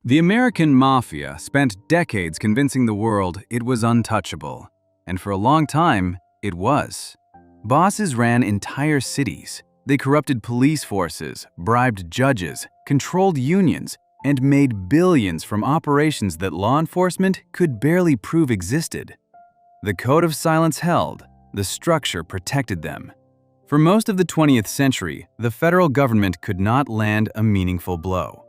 The American Mafia spent decades convincing the world it was untouchable, and for a long time, it was. Bosses ran entire cities. They corrupted police forces, bribed judges, controlled unions, and made billions from operations that law enforcement could barely prove existed. The code of silence held, the structure protected them. For most of the 20th century, the federal government could not land a meaningful blow.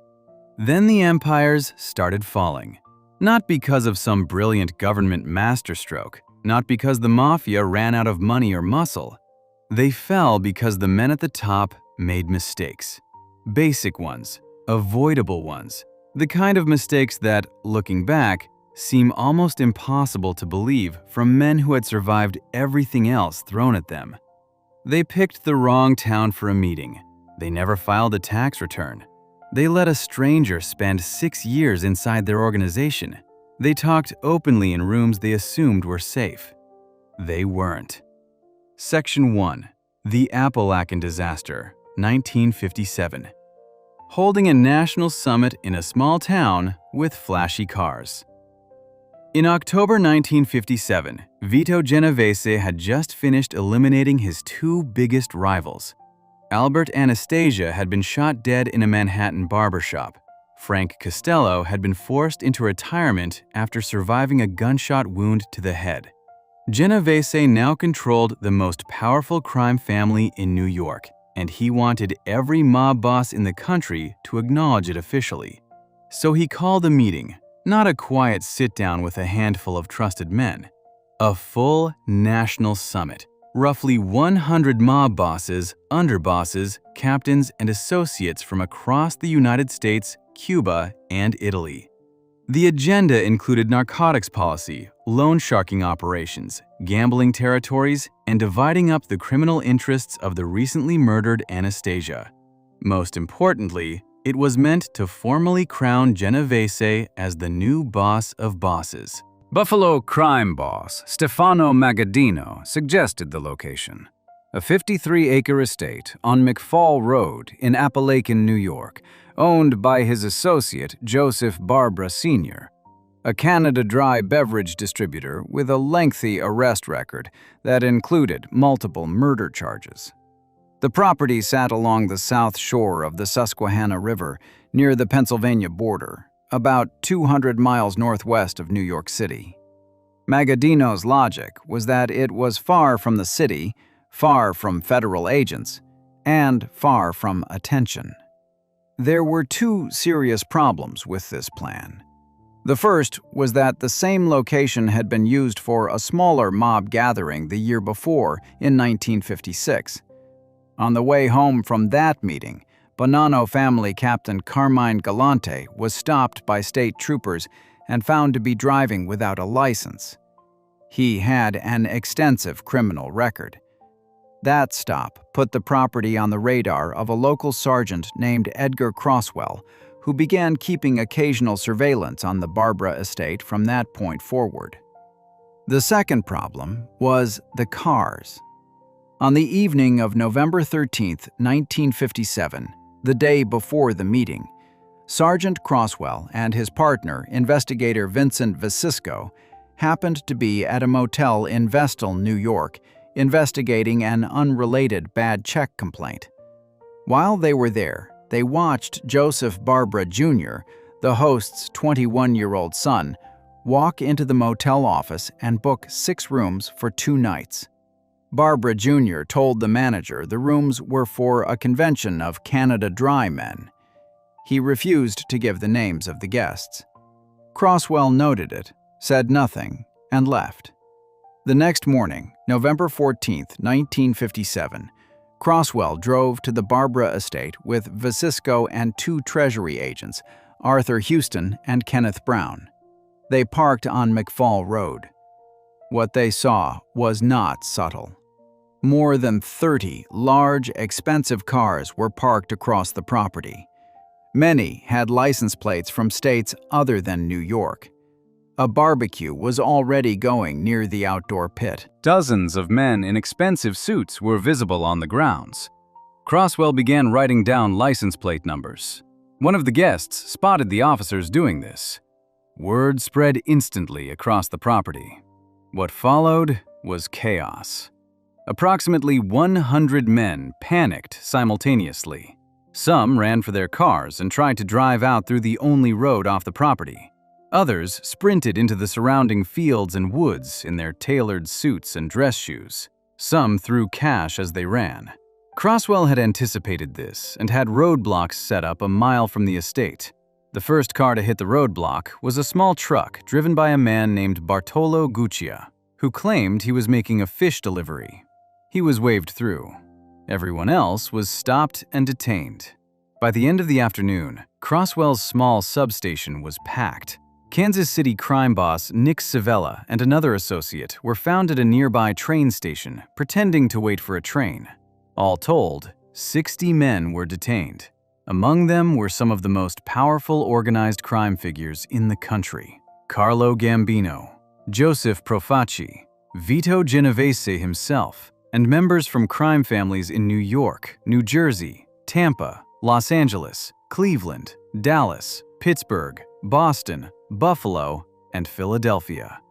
Then the empires started falling. Not because of some brilliant government masterstroke, not because the mafia ran out of money or muscle. They fell because the men at the top made mistakes. Basic ones, avoidable ones, the kind of mistakes that, looking back, seem almost impossible to believe from men who had survived everything else thrown at them. They picked the wrong town for a meeting. They never filed a tax return. They let a stranger spend 6 years inside their organization. They talked openly in rooms they assumed were safe. They weren't. Section 1. The Appalachin Disaster, 1957. Holding a national summit in a small town with flashy cars. In October 1957, Vito Genovese had just finished eliminating his two biggest rivals. Albert Anastasia had been shot dead in a Manhattan barbershop. Frank Castellano had been forced into retirement after surviving a gunshot wound to the head. Genovese now controlled the most powerful crime family in New York, and he wanted every mob boss in the country to acknowledge it officially. So he called a meeting, not a quiet sit-down with a handful of trusted men. A full national summit. Roughly 100 mob bosses, underbosses, captains, and associates from across the United States, Cuba, and Italy. The agenda included narcotics policy, loan sharking operations, gambling territories, and dividing up the criminal interests of the recently murdered Anastasia. Most importantly, it was meant to formally crown Genovese as the new boss of bosses. Buffalo crime boss Stefano Magaddino suggested the location. A 53-acre estate on McFall Road in Appalachin, New York, owned by his associate Joseph Barbara Sr., a Canada Dry beverage distributor with a lengthy arrest record that included multiple murder charges. The property sat along the south shore of the Susquehanna River near the Pennsylvania border, about 200 miles northwest of New York City. Magaddino's logic was that it was far from the city, far from federal agents, and far from attention. There were two serious problems with this plan. The first was that the same location had been used for a smaller mob gathering the year before in 1956. On the way home from that meeting, Bonanno family Captain Carmine Gigante was stopped by state troopers and found to be driving without a license. He had an extensive criminal record. That stop put the property on the radar of a local sergeant named Edgar Croswell, who began keeping occasional surveillance on the Barbara estate from that point forward. The second problem was the cars. On the evening of November 13, 1957, the day before the meeting, Sergeant Croswell and his partner, investigator Vincent Gigante, happened to be at a motel in Vestal, New York, investigating an unrelated bad check complaint. While they were there, they watched Joseph Barbara Jr., the host's 21-year-old son, walk into the motel office and book 6 rooms for 2 nights. Barbara Jr. told the manager the rooms were for a convention of Canada Dry men. He refused to give the names of the guests. Croswell noted it, said nothing, and left. The next morning, November 14, 1957, Croswell drove to the Barbara estate with Gigante and 2 Treasury agents, Arthur Houston and Kenneth Brown. They parked on McFall Road. What they saw was not subtle. More than 30 large, expensive cars were parked across the property. Many had license plates from states other than New York. A barbecue was already going near the outdoor pit. Dozens of men in expensive suits were visible on the grounds. Croswell began writing down license plate numbers. One of the guests spotted the officers doing this. Word spread instantly across the property. What followed was chaos. Approximately 100 men panicked simultaneously. Some ran for their cars and tried to drive out through the only road off the property. Others sprinted into the surrounding fields and woods in their tailored suits and dress shoes. Some threw cash as they ran. Croswell had anticipated this and had roadblocks set up a mile from the estate. The first car to hit the roadblock was a small truck driven by a man named Bartolo Guccia, who claimed he was making a fish delivery. He was waved through. Everyone else was stopped and detained. By the end of the afternoon, Croswell's small substation was packed. Kansas City crime boss Nick Civella and another associate were found at a nearby train station, pretending to wait for a train. All told, 60 men were detained. Among them were some of the most powerful organized crime figures in the country: Carlo Gambino, Joseph Profaci, Vito Genovese himself, and members from crime families in New York, New Jersey, Tampa, Los Angeles, Cleveland, Dallas, Pittsburgh, Boston, Buffalo, and Philadelphia.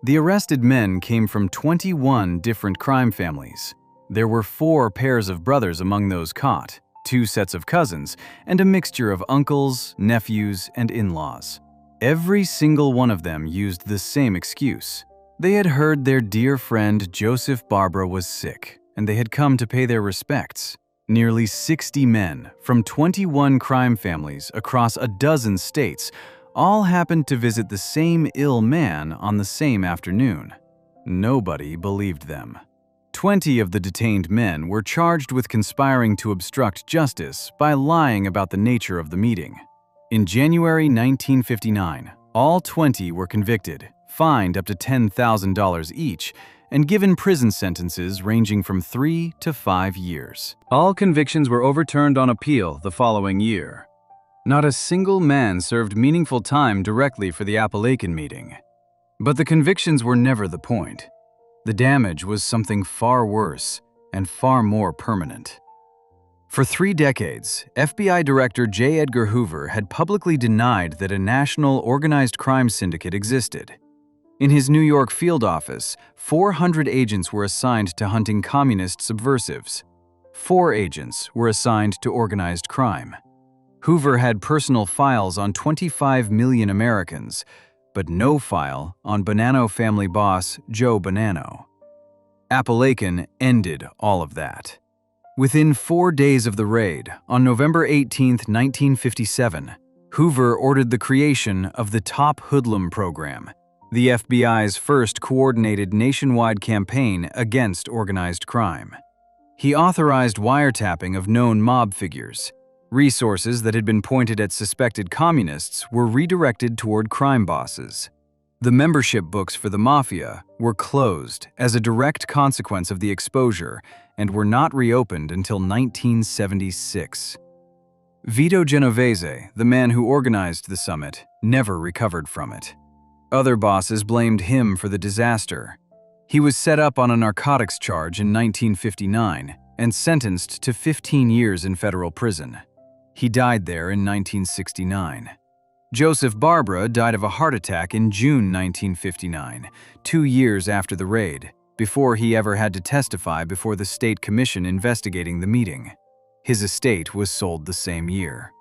The arrested men came from 21 different crime families. There were 4 pairs of brothers among those caught, 2 sets of cousins, and a mixture of uncles, nephews, and in-laws. Every single one of them used the same excuse. They had heard their dear friend Joseph Barbara was sick, and they had come to pay their respects. Nearly 60 men from 21 crime families across a dozen states all happened to visit the same ill man on the same afternoon. Nobody believed them. 20 of the detained men were charged with conspiring to obstruct justice by lying about the nature of the meeting. In January 1959, all 20 were convicted, fined up to $10,000 each, and given prison sentences ranging from 3 to 5 years. All convictions were overturned on appeal the following year. Not a single man served meaningful time directly for the Appalachin meeting. But the convictions were never the point. The damage was something far worse and far more permanent. For 3 decades, FBI Director J. Edgar Hoover had publicly denied that a national organized crime syndicate existed. In his New York field office, 400 agents were assigned to hunting communist subversives. 4 agents were assigned to organized crime. Hoover had personal files on 25 million Americans, but no file on Bonanno family boss Joe Bonanno. Appalachin ended all of that. Within 4 days of the raid, on November 18, 1957, Hoover ordered the creation of the Top Hoodlum Program, the FBI's first coordinated nationwide campaign against organized crime. He authorized wiretapping of known mob figures. Resources that had been pointed at suspected communists were redirected toward crime bosses. The membership books for the Mafia were closed as a direct consequence of the exposure and were not reopened until 1976. Vito Genovese, the man who organized the summit, never recovered from it. Other bosses blamed him for the disaster. He was set up on a narcotics charge in 1959 and sentenced to 15 years in federal prison. He died there in 1969. Joseph Barbara died of a heart attack in June 1959, 2 years after the raid, before he ever had to testify before the state commission investigating the meeting. His estate was sold the same year.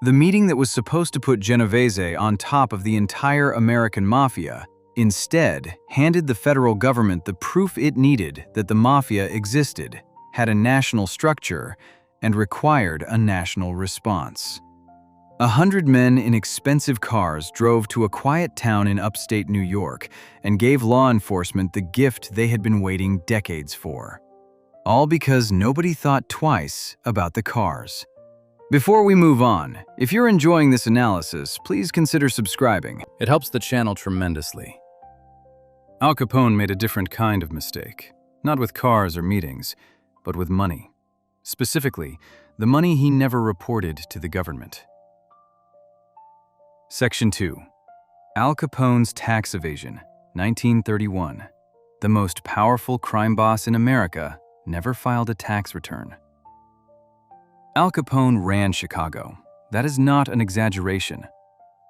The meeting that was supposed to put Genovese on top of the entire American Mafia instead handed the federal government the proof it needed that the Mafia existed, had a national structure, and required a national response. 100 men in expensive cars drove to a quiet town in upstate New York and gave law enforcement the gift they had been waiting decades for. All because nobody thought twice about the cars. Before we move on, if you're enjoying this analysis, please consider subscribing. It helps the channel tremendously. Al Capone made a different kind of mistake, not with cars or meetings, but with money. Specifically, the money he never reported to the government. Section 2. Al Capone's Tax Evasion, 1931. The most powerful crime boss in America never filed a tax return. Al Capone ran Chicago, That is not an exaggeration.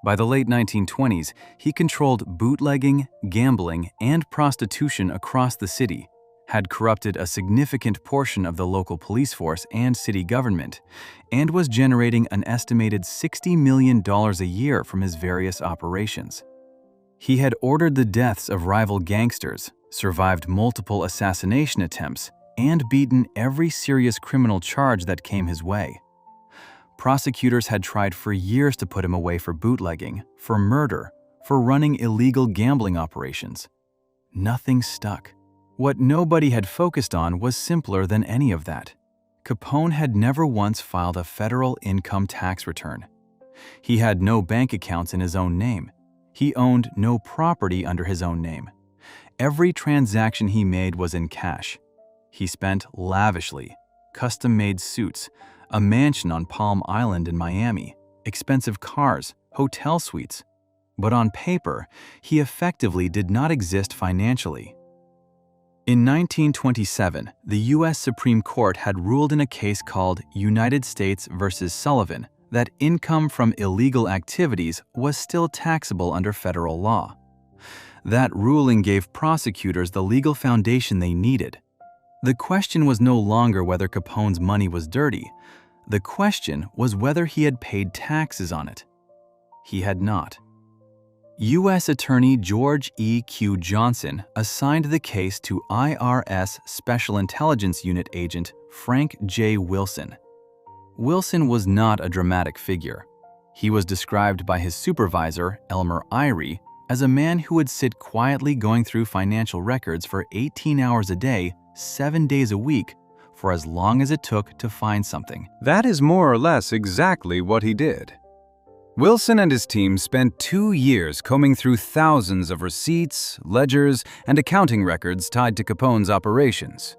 By the late 1920s, he controlled bootlegging, gambling, and prostitution across the city, had corrupted a significant portion of the local police force and city government, and was generating an estimated $60 million a year from his various operations. He had ordered the deaths of rival gangsters, survived multiple assassination attempts, and beaten every serious criminal charge that came his way. Prosecutors had tried for years to put him away for bootlegging, for murder, for running illegal gambling operations. Nothing stuck. What nobody had focused on was simpler than any of that. Capone had never once filed a federal income tax return. He had no bank accounts in his own name. He owned no property under his own name. Every transaction he made was in cash. He spent lavishly, custom-made suits, a mansion on Palm Island in Miami, expensive cars, hotel suites. But on paper, he effectively did not exist financially. In 1927, the U.S. Supreme Court had ruled in a case called United States v. Sullivan that income from illegal activities was still taxable under federal law. That ruling gave prosecutors the legal foundation they needed. The question was no longer whether Capone's money was dirty. The question was whether he had paid taxes on it. He had not. U.S. Attorney George E. Q. Johnson assigned the case to IRS Special Intelligence Unit agent Frank J. Wilson. Wilson was not a dramatic figure. He was described by his supervisor, Elmer Irie, as a man who would sit quietly going through financial records for 18 hours a day, 7 days a week, for as long as it took to find something. That is more or less exactly what he did. Wilson and his team spent 2 years combing through thousands of receipts, ledgers, and accounting records tied to Capone's operations.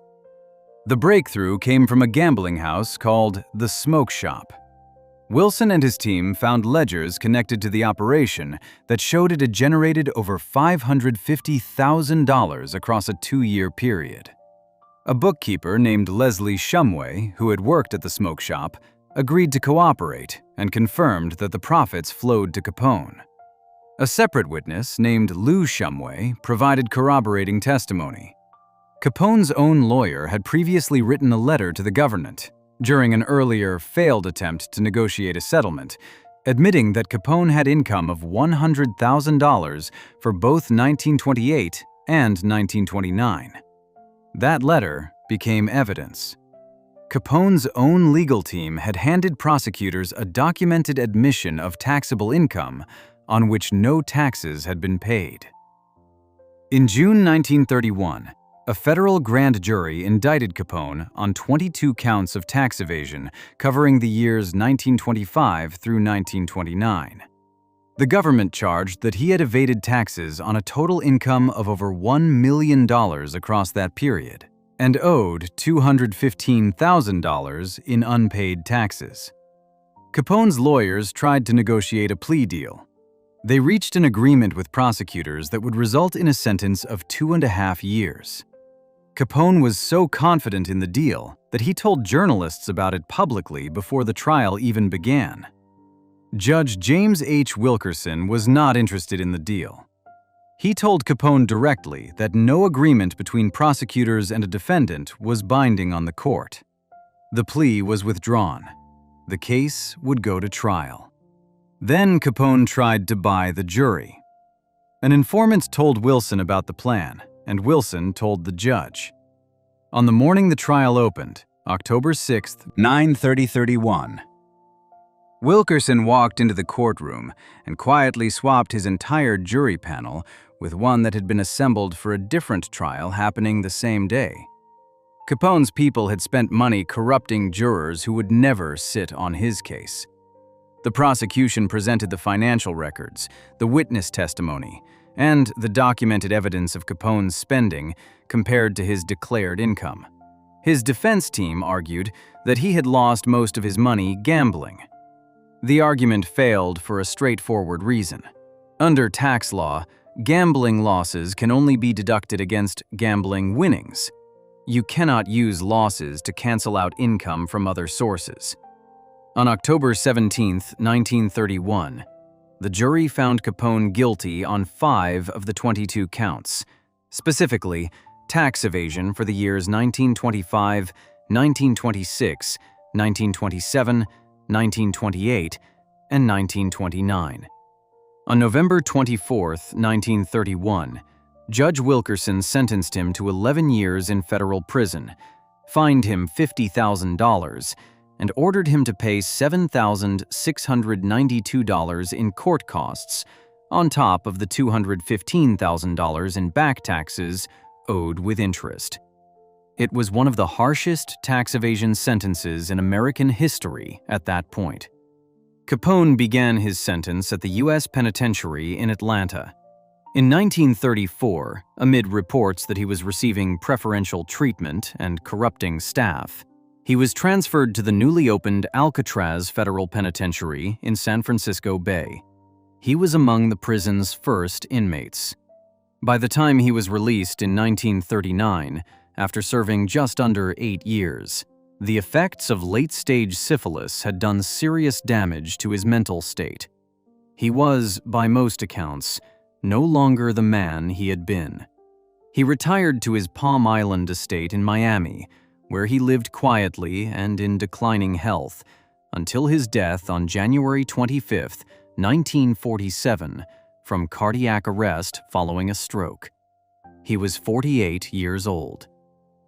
The breakthrough came from a gambling house called the Smoke Shop. Wilson and his team found ledgers connected to the operation that showed it had generated over $550,000 across a 2-year period. A bookkeeper named Leslie Shumway, who had worked at the Smoke Shop, agreed to cooperate and confirmed that the profits flowed to Capone. A separate witness named Lou Shumway provided corroborating testimony. Capone's own lawyer had previously written a letter to the government during an earlier failed attempt to negotiate a settlement, admitting that Capone had income of $100,000 for both 1928 and 1929. That letter became evidence. Capone's own legal team had handed prosecutors a documented admission of taxable income on which no taxes had been paid. In June 1931, a federal grand jury indicted Capone on 22 counts of tax evasion covering the years 1925 through 1929. The government charged that he had evaded taxes on a total income of over $1 million across that period and owed $215,000 in unpaid taxes. Capone's lawyers tried to negotiate a plea deal. They reached an agreement with prosecutors that would result in a sentence of 2.5 years. Capone was so confident in the deal that he told journalists about it publicly before the trial even began. Judge James H. Wilkerson was not interested in the deal. He told Capone directly that no agreement between prosecutors and a defendant was binding on the court. The plea was withdrawn. The case would go to trial. Then Capone tried to buy the jury. An informant told Wilson about the plan, and Wilson told the judge. On the morning the trial opened, October 6, 9/30/31, Wilkerson walked into the courtroom and quietly swapped his entire jury panel with one that had been assembled for a different trial happening the same day. Capone's people had spent money corrupting jurors who would never sit on his case. The prosecution presented the financial records, the witness testimony, and the documented evidence of Capone's spending compared to his declared income. His defense team argued that he had lost most of his money gambling. The argument failed for a straightforward reason. Under tax law, gambling losses can only be deducted against gambling winnings. You cannot use losses to cancel out income from other sources. On October 17, 1931, the jury found Capone guilty on 5 of the 22 counts, specifically tax evasion for the years 1925, 1926, 1927, 1928, and 1929. On November 24, 1931, Judge Wilkerson sentenced him to 11 years in federal prison, fined him $50,000, and ordered him to pay $7,692 in court costs, on top of the $215,000 in back taxes owed with interest. It was one of the harshest tax evasion sentences in American history at that point. Capone began his sentence at the U.S. Penitentiary in Atlanta. In 1934, amid reports that he was receiving preferential treatment and corrupting staff, he was transferred to the newly opened Alcatraz Federal Penitentiary in San Francisco Bay. He was among the prison's first inmates. By the time he was released in 1939, after serving just under 8 years, the effects of late-stage syphilis had done serious damage to his mental state. He was, by most accounts, no longer the man he had been. He retired to his Palm Island estate in Miami, where he lived quietly and in declining health until his death on January 25, 1947, from cardiac arrest following a stroke. He was 48 years old.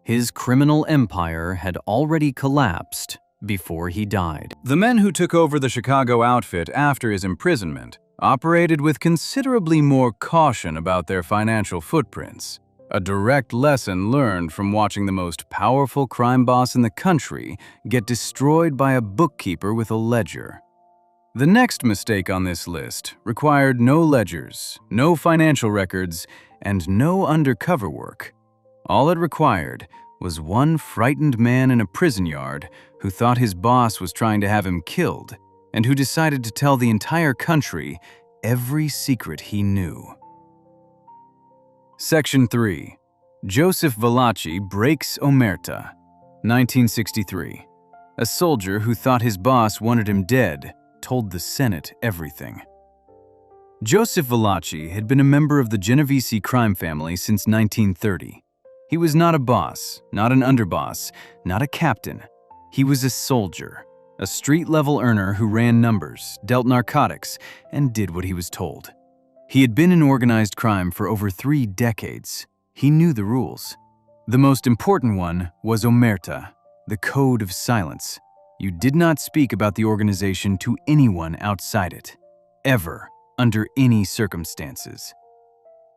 His criminal empire had already collapsed before he died. The men who took over the Chicago outfit after his imprisonment operated with considerably more caution about their financial footprints. A direct lesson learned from watching the most powerful crime boss in the country get destroyed by a bookkeeper with a ledger. The next mistake on this list required no ledgers, no financial records, and no undercover work. All it required was one frightened man in a prison yard who thought his boss was trying to have him killed, and who decided to tell the entire country every secret he knew. Section 3. Joseph Valachi breaks omerta. 1963. A soldier who thought his boss wanted him dead told the Senate everything. Joseph Valachi had been a member of the Genovese crime family since 1930. He was not a boss, not an underboss, not a captain. He was a soldier, a street-level earner who ran numbers, dealt narcotics, and did what he was told. He had been in organized crime for over 3 decades. He knew the rules. The most important one was omerta, the code of silence. You did not speak about the organization to anyone outside it, ever, under any circumstances.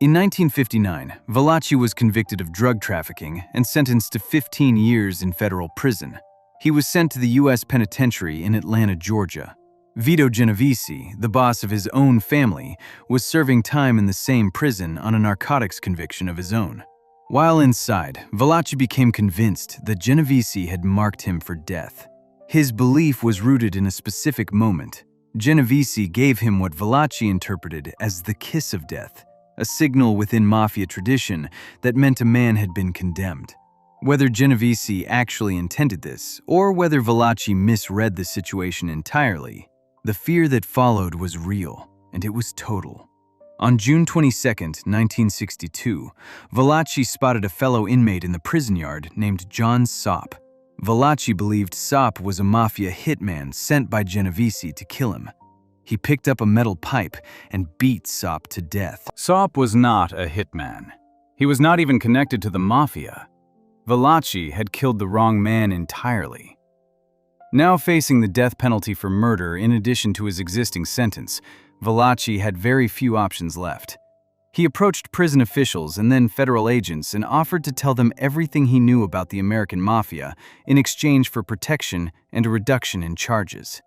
In 1959, Valachi was convicted of drug trafficking and sentenced to 15 years in federal prison. He was sent to the U.S. Penitentiary in Atlanta, Georgia. Vito Genovese, the boss of his own family, was serving time in the same prison on a narcotics conviction of his own. While inside, Valachi became convinced that Genovese had marked him for death. His belief was rooted in a specific moment. Genovese gave him what Valachi interpreted as the kiss of death, a signal within Mafia tradition that meant a man had been condemned. Whether Genovese actually intended this, or whether Valachi misread the situation entirely, the fear that followed was real, and it was total. On June 22, 1962, Valachi spotted a fellow inmate in the prison yard named John Sopp. Valachi believed Sopp was a mafia hitman sent by Genovese to kill him. He picked up a metal pipe and beat Sopp to death. Sopp was not a hitman. He was not even connected to the mafia. Valachi had killed the wrong man entirely. Now facing the death penalty for murder in addition to his existing sentence, Valachi had very few options left. He approached prison officials and then federal agents and offered to tell them everything he knew about the American Mafia in exchange for protection and a reduction in charges.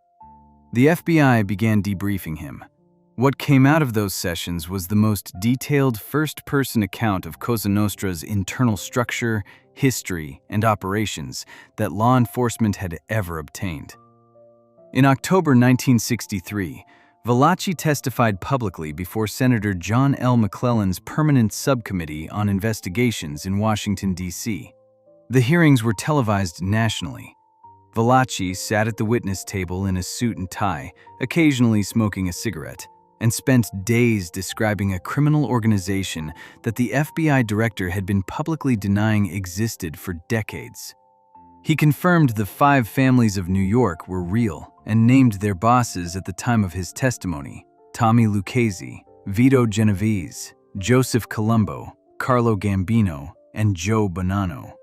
The FBI began debriefing him. What came out of those sessions was the most detailed first-person account of Cosa Nostra's internal structure, history, and operations that law enforcement had ever obtained. In October 1963, Valachi testified publicly before Senator John L. McClellan's Permanent Subcommittee on Investigations in Washington, D.C. The hearings were televised nationally. Valachi sat at the witness table in a suit and tie, occasionally smoking a cigarette, and spent days describing a criminal organization that the FBI director had been publicly denying existed for decades. He confirmed the 5 families of New York were real and named their bosses at the time of his testimony: Tommy Lucchese, Vito Genovese, Joseph Colombo, Carlo Gambino, and Joe Bonanno.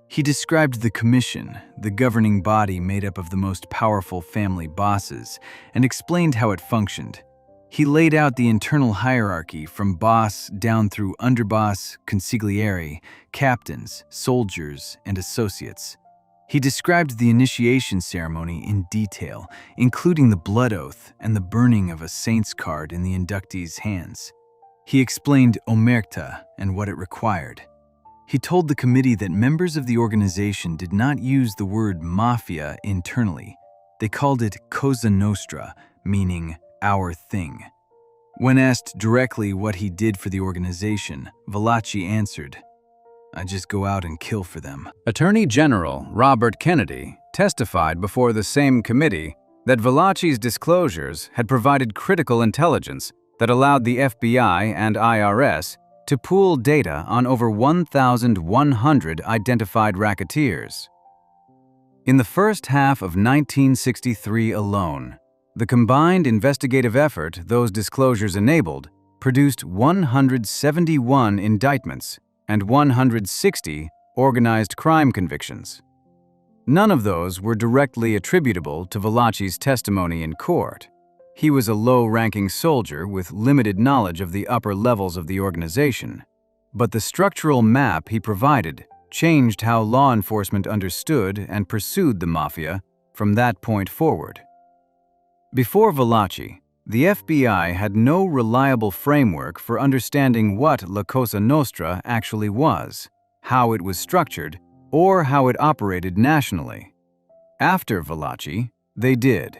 He described the commission, the governing body made up of the most powerful family bosses, and explained how it functioned. He laid out the internal hierarchy from boss down through underboss, consigliere, captains, soldiers, and associates. He described the initiation ceremony in detail, including the blood oath and the burning of a saint's card in the inductees' hands. He explained omerta and what it required. He told the committee that members of the organization did not use the word mafia internally. They called it Cosa Nostra, meaning our thing. When asked directly what he did for the organization, Valachi answered, "I just go out and kill for them." Attorney General Robert Kennedy testified before the same committee that Valachi's disclosures had provided critical intelligence that allowed the FBI and IRS to pool data on over 1,100 identified racketeers. In the first half of 1963 alone, the combined investigative effort those disclosures enabled produced 171 indictments and 160 organized crime convictions. None of those were directly attributable to Valachi's testimony in court. He was a low-ranking soldier with limited knowledge of the upper levels of the organization, but the structural map he provided changed how law enforcement understood and pursued the mafia from that point forward. Before Valachi, the FBI had no reliable framework for understanding what La Cosa Nostra actually was, how it was structured, or how it operated nationally. After Valachi, they did.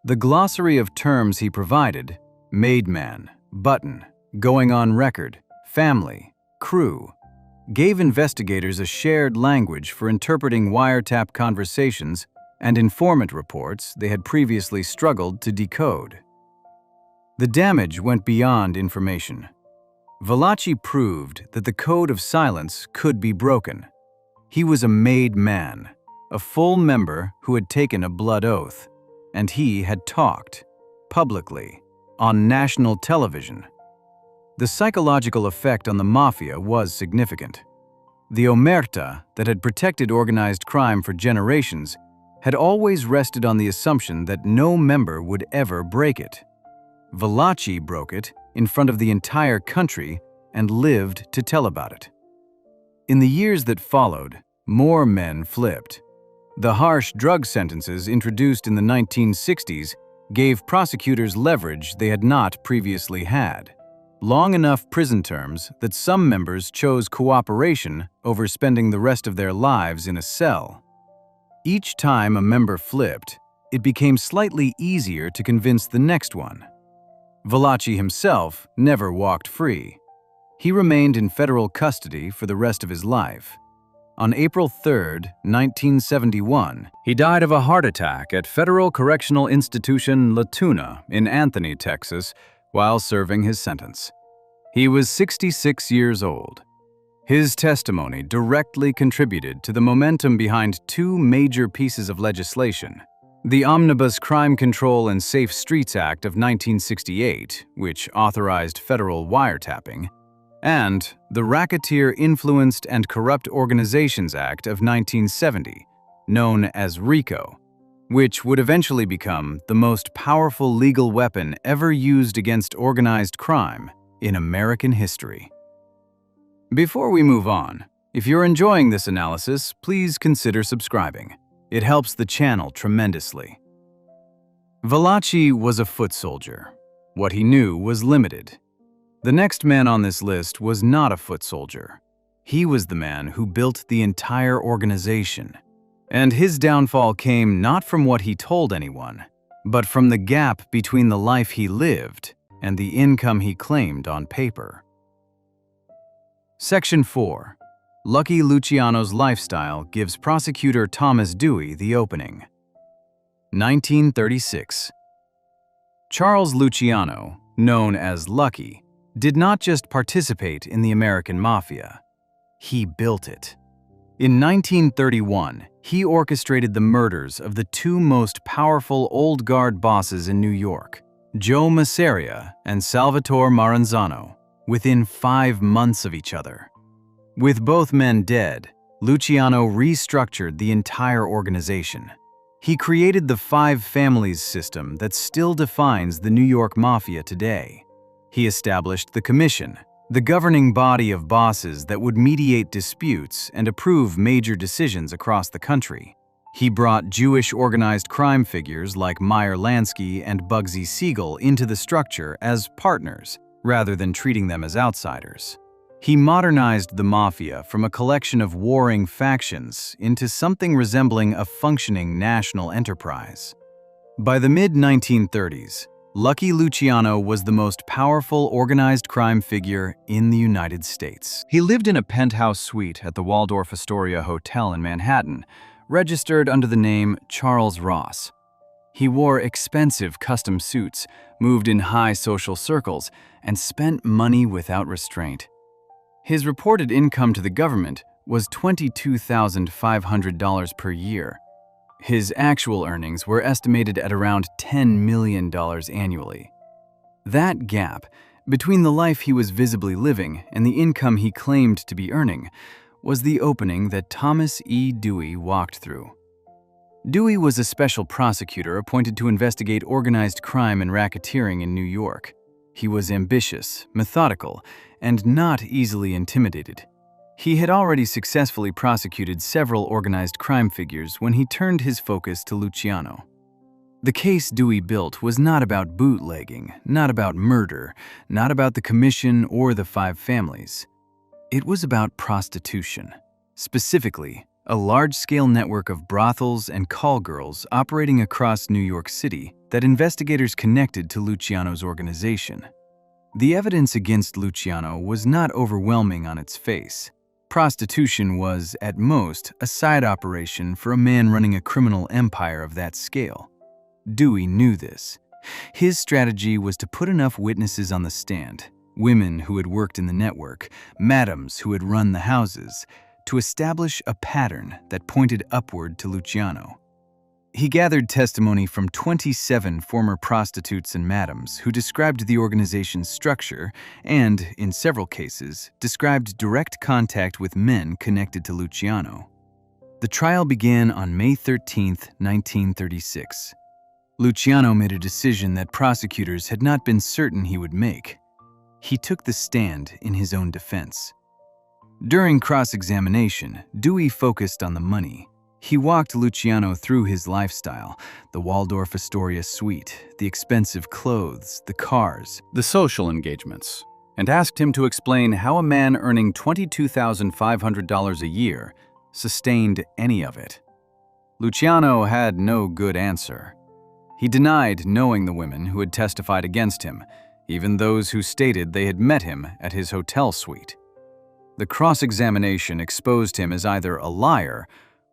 The glossary of terms he provided, made man, button, going on record, family, crew, gave investigators a shared language for interpreting wiretap conversations and informant reports they had previously struggled to decode. The damage went beyond information. Valachi proved that the code of silence could be broken. He was a made man, a full member who had taken a blood oath, and he had talked, publicly, on national television. The psychological effect on the mafia was significant. The omerta that had protected organized crime for generations had always rested on the assumption that no member would ever break it. Valachi broke it in front of the entire country and lived to tell about it. In the years that followed, more men flipped. The harsh drug sentences introduced in the 1960s gave prosecutors leverage they had not previously had. Long enough prison terms that some members chose cooperation over spending the rest of their lives in a cell. Each time a member flipped, it became slightly easier to convince the next one. Valachi himself never walked free. He remained in federal custody for the rest of his life. On April 3, 1971, he died of a heart attack at Federal Correctional Institution La Tuna in Anthony, Texas, while serving his sentence. He was 66 years old. His testimony directly contributed to the momentum behind 2 major pieces of legislation: the Omnibus Crime Control and Safe Streets Act of 1968, which authorized federal wiretapping, and the Racketeer Influenced and Corrupt Organizations Act of 1970, known as RICO, which would eventually become the most powerful legal weapon ever used against organized crime in American history. Before we move on, if you're enjoying this analysis, please consider subscribing. It helps the channel tremendously. Valachi was a foot soldier. What he knew was limited. The next man on this list was not a foot soldier. He was the man who built the entire organization. And his downfall came not from what he told anyone, but from the gap between the life he lived and the income he claimed on paper. Section 4. Lucky Luciano's lifestyle gives prosecutor Thomas Dewey the opening. 1936. Charles Luciano, known as Lucky, did not just participate in the American Mafia. He built it. In 1931, he orchestrated the murders of the two most powerful old guard bosses in New York, Joe Masseria and Salvatore Maranzano, within 5 months of each other. With both men dead, Luciano restructured the entire organization. He created the 5 families system that still defines the New York Mafia today. He established the Commission, the governing body of bosses that would mediate disputes and approve major decisions across the country. He brought Jewish organized crime figures like Meyer Lansky and Bugsy Siegel into the structure as partners, rather than treating them as outsiders. He modernized the Mafia from a collection of warring factions into something resembling a functioning national enterprise. By the mid-1930s, Lucky Luciano was the most powerful organized crime figure in the United States. He lived in a penthouse suite at the Waldorf Astoria Hotel in Manhattan, registered under the name Charles Ross. He wore expensive custom suits, moved in high social circles, and spent money without restraint. His reported income to the government was $22,500 per year. His actual earnings were estimated at around $10 million annually. That gap between the life he was visibly living and the income he claimed to be earning was the opening that Thomas E. Dewey walked through. Dewey was a special prosecutor appointed to investigate organized crime and racketeering in New York. He was ambitious, methodical, and not easily intimidated. He had already successfully prosecuted several organized crime figures when he turned his focus to Luciano. The case Dewey built was not about bootlegging, not about murder, not about the Commission or the 5 families. It was about prostitution, specifically a large-scale network of brothels and call girls operating across New York City that investigators connected to Luciano's organization. The evidence against Luciano was not overwhelming on its face. Prostitution was, at most, a side operation for a man running a criminal empire of that scale. Dewey knew this. His strategy was to put enough witnesses on the stand, women who had worked in the network, madams who had run the houses, to establish a pattern that pointed upward to Luciano. He gathered testimony from 27 former prostitutes and madams who described the organization's structure and, in several cases, described direct contact with men connected to Luciano. The trial began on May 13, 1936. Luciano made a decision that prosecutors had not been certain he would make. He took the stand in his own defense. During cross-examination, Dewey focused on the money. He walked Luciano through his lifestyle, the Waldorf Astoria suite, the expensive clothes, the cars, the social engagements, and asked him to explain how a man earning $22,500 a year sustained any of it. Luciano had no good answer. He denied knowing the women who had testified against him, even those who stated they had met him at his hotel suite. The cross-examination exposed him as either a liar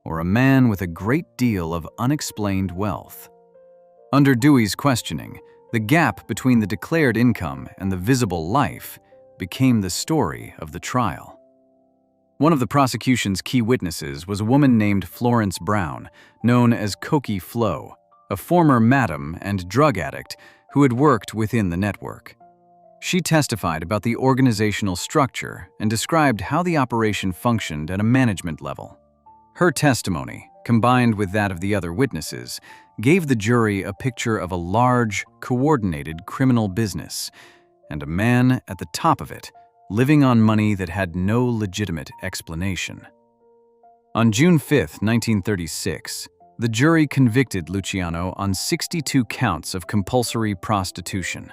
or a man with a great deal of unexplained wealth. Under Dewey's questioning, the gap between the declared income and the visible life became the story of the trial. One of the prosecution's key witnesses was a woman named Florence Brown, known as Cokie Flo, a former madam and drug addict who had worked within the network. She testified about the organizational structure and described how the operation functioned at a management level. Her testimony, combined with that of the other witnesses, gave the jury a picture of a large, coordinated criminal business, and a man at the top of it, living on money that had no legitimate explanation. On June 5, 1936, the jury convicted Luciano on 62 counts of compulsory prostitution.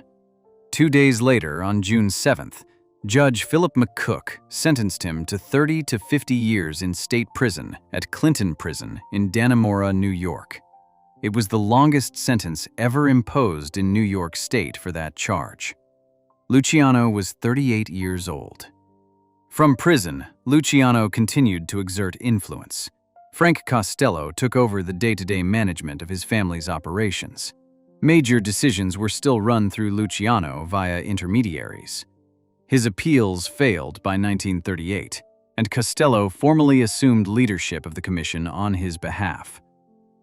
2 days later, on June 7th, Judge Philip McCook sentenced him to 30 to 50 years in state prison at Clinton Prison in Dannemora, New York. It was the longest sentence ever imposed in New York State for that charge. Luciano was 38 years old. From prison, Luciano continued to exert influence. Frank Costello took over the day-to-day management of his family's operations. Major decisions were still run through Luciano via intermediaries. His appeals failed by 1938, and Costello formally assumed leadership of the commission on his behalf.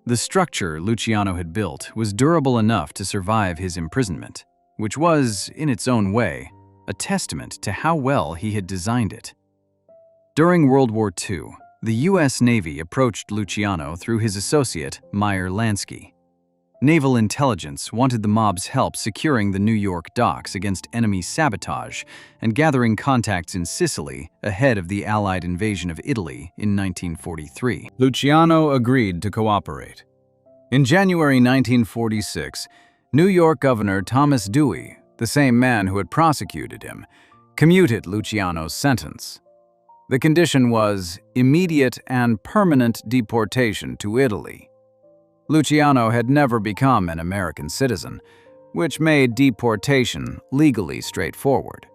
The structure Luciano had built was durable enough to survive his imprisonment, which was, in its own way, a testament to how well he had designed it. During World War II, the U.S. Navy approached Luciano through his associate, Meyer Lansky. Naval intelligence wanted the mob's help securing the New York docks against enemy sabotage and gathering contacts in Sicily ahead of the Allied invasion of Italy in 1943. Luciano agreed to cooperate. In January 1946, New York Governor Thomas Dewey, the same man who had prosecuted him, commuted Luciano's sentence. The condition was immediate and permanent deportation to Italy. Luciano had never become an American citizen, which made deportation legally straightforward.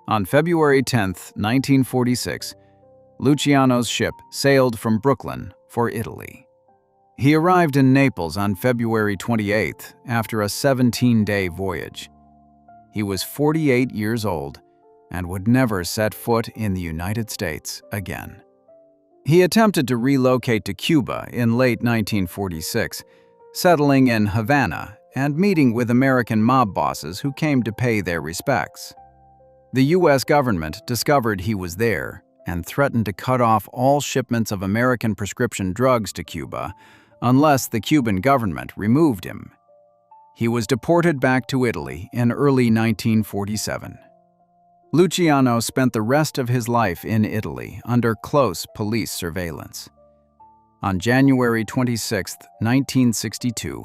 On February 10, 1946, Luciano's ship sailed from Brooklyn for Italy. He arrived in Naples on February 28 after a 17-day voyage. He was 48 years old and would never set foot in the United States again. He attempted to relocate to Cuba in late 1946, settling in Havana and meeting with American mob bosses who came to pay their respects. The U.S. government discovered he was there and threatened to cut off all shipments of American prescription drugs to Cuba unless the Cuban government removed him. He was deported back to Italy in early 1947. Luciano spent the rest of his life in Italy under close police surveillance. On January 26, 1962,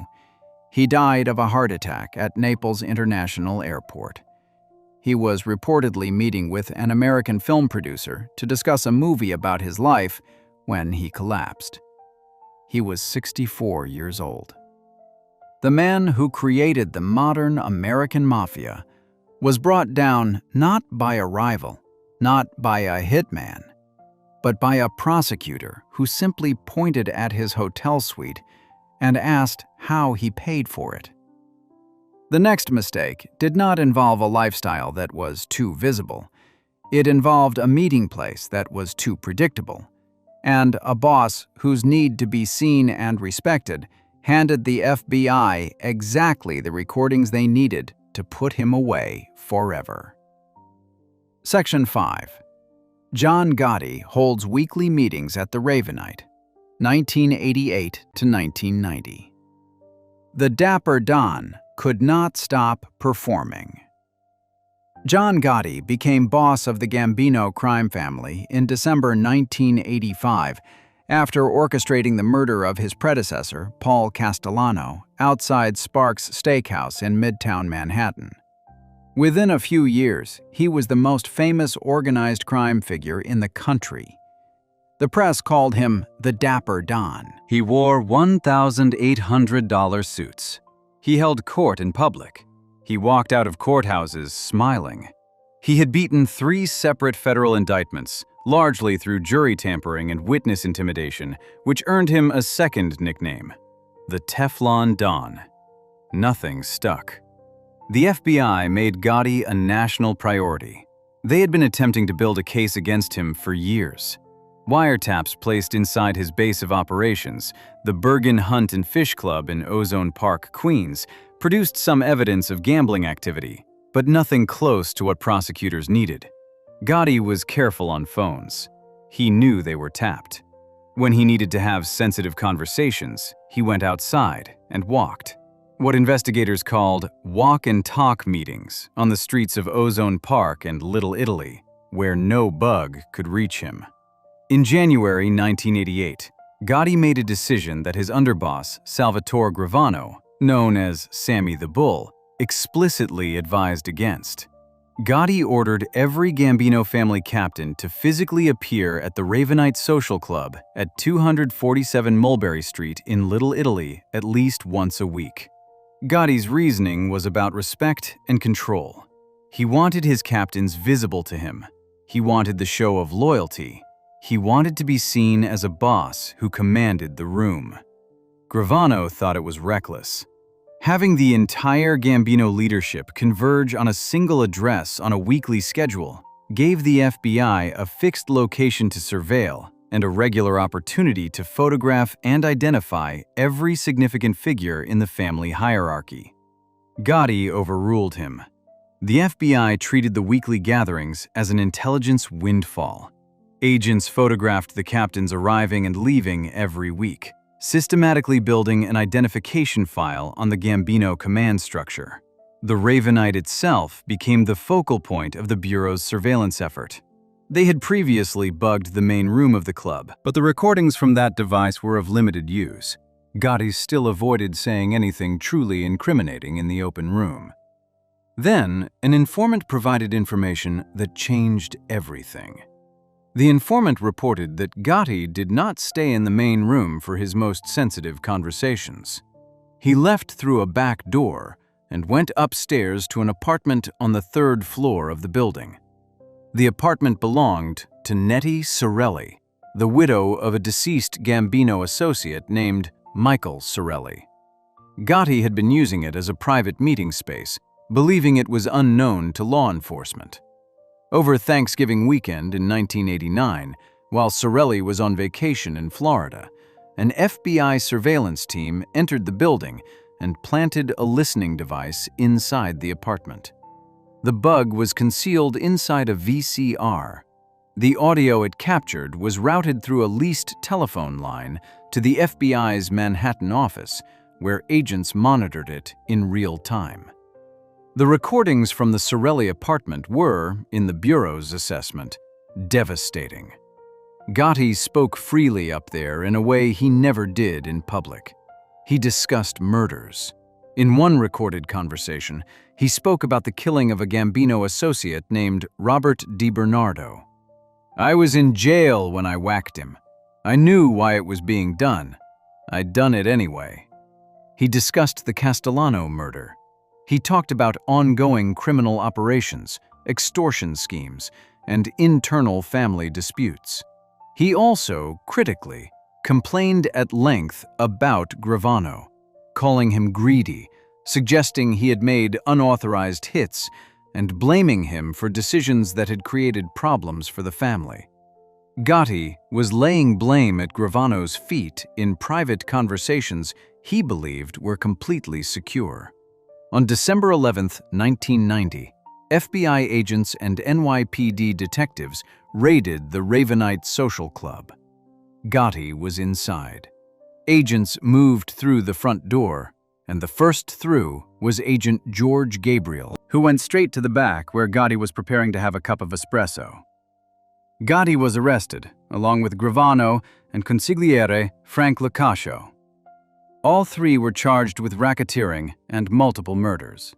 he died of a heart attack at Naples International Airport. He was reportedly meeting with an American film producer to discuss a movie about his life when he collapsed. He was 64 years old. The man who created the modern American Mafia was brought down not by a rival, not by a hitman, but by a prosecutor who simply pointed at his hotel suite and asked how he paid for it. The next mistake did not involve a lifestyle that was too visible. It involved a meeting place that was too predictable, and a boss whose need to be seen and respected handed the FBI exactly the recordings they needed to put him away forever. Section 5. John Gotti holds weekly meetings at the Ravenite, 1988 to 1990. The Dapper Don could not stop performing. John Gotti became boss of the Gambino crime family in December 1985 after orchestrating the murder of his predecessor, Paul Castellano, outside Sparks Steakhouse in Midtown Manhattan. Within a few years, he was the most famous organized crime figure in the country. The press called him the Dapper Don. He wore $1,800 suits. He held court in public. He walked out of courthouses smiling. He had beaten 3 separate federal indictments, largely through jury tampering and witness intimidation, which earned him a second nickname, the Teflon Don. Nothing stuck. The FBI made Gotti a national priority. They had been attempting to build a case against him for years. Wiretaps placed inside his base of operations, the Bergen Hunt and Fish Club in Ozone Park, Queens, produced some evidence of gambling activity, but nothing close to what prosecutors needed. Gotti was careful on phones. He knew they were tapped. When he needed to have sensitive conversations, he went outside and walked. What investigators called walk and talk meetings on the streets of Ozone Park and Little Italy, where no bug could reach him. In January 1988, Gotti made a decision that his underboss, Salvatore Gravano, known as Sammy the Bull, explicitly advised against. Gotti ordered every Gambino family captain to physically appear at the Ravenite Social Club at 247 Mulberry Street in Little Italy at least once a week. Gotti's reasoning was about respect and control. He wanted his captains visible to him. He wanted the show of loyalty. He wanted to be seen as a boss who commanded the room. Gravano thought it was reckless. Having the entire Gambino leadership converge on a single address on a weekly schedule gave the FBI a fixed location to surveil and a regular opportunity to photograph and identify every significant figure in the family hierarchy. Gotti overruled him. The FBI treated the weekly gatherings as an intelligence windfall. Agents photographed the captains arriving and leaving every week, systematically building an identification file on the Gambino command structure. The Ravenite itself became the focal point of the Bureau's surveillance effort. They had previously bugged the main room of the club, but the recordings from that device were of limited use. Gotti still avoided saying anything truly incriminating in the open room. Then, an informant provided information that changed everything. The informant reported that Gotti did not stay in the main room for his most sensitive conversations. He left through a back door and went upstairs to an apartment on the 3rd floor of the building. The apartment belonged to Nettie Sorelli, the widow of a deceased Gambino associate named Michael Sorelli. Gotti had been using it as a private meeting space, believing it was unknown to law enforcement. Over Thanksgiving weekend in 1989, while Sorelli was on vacation in Florida, an FBI surveillance team entered the building and planted a listening device inside the apartment. The bug was concealed inside a VCR. The audio it captured was routed through a leased telephone line to the FBI's Manhattan office, where agents monitored it in real time. The recordings from the Sorelli apartment were, in the Bureau's assessment, devastating. Gotti spoke freely up there in a way he never did in public. He discussed murders. In one recorded conversation, he spoke about the killing of a Gambino associate named Robert DiBernardo. "I was in jail when I whacked him. I knew why it was being done. I'd done it anyway." He discussed the Castellano murder. He talked about ongoing criminal operations, extortion schemes, and internal family disputes. He also, critically, complained at length about Gravano, calling him greedy, suggesting he had made unauthorized hits, and blaming him for decisions that had created problems for the family. Gotti was laying blame at Gravano's feet in private conversations he believed were completely secure. On December 11, 1990, FBI agents and NYPD detectives raided the Ravenite Social Club. Gotti was inside. Agents moved through the front door, and the first through was Agent George Gabriel, who went straight to the back where Gotti was preparing to have a cup of espresso. Gotti was arrested, along with Gravano and consigliere Frank Lacascio. All three were charged with racketeering and multiple murders.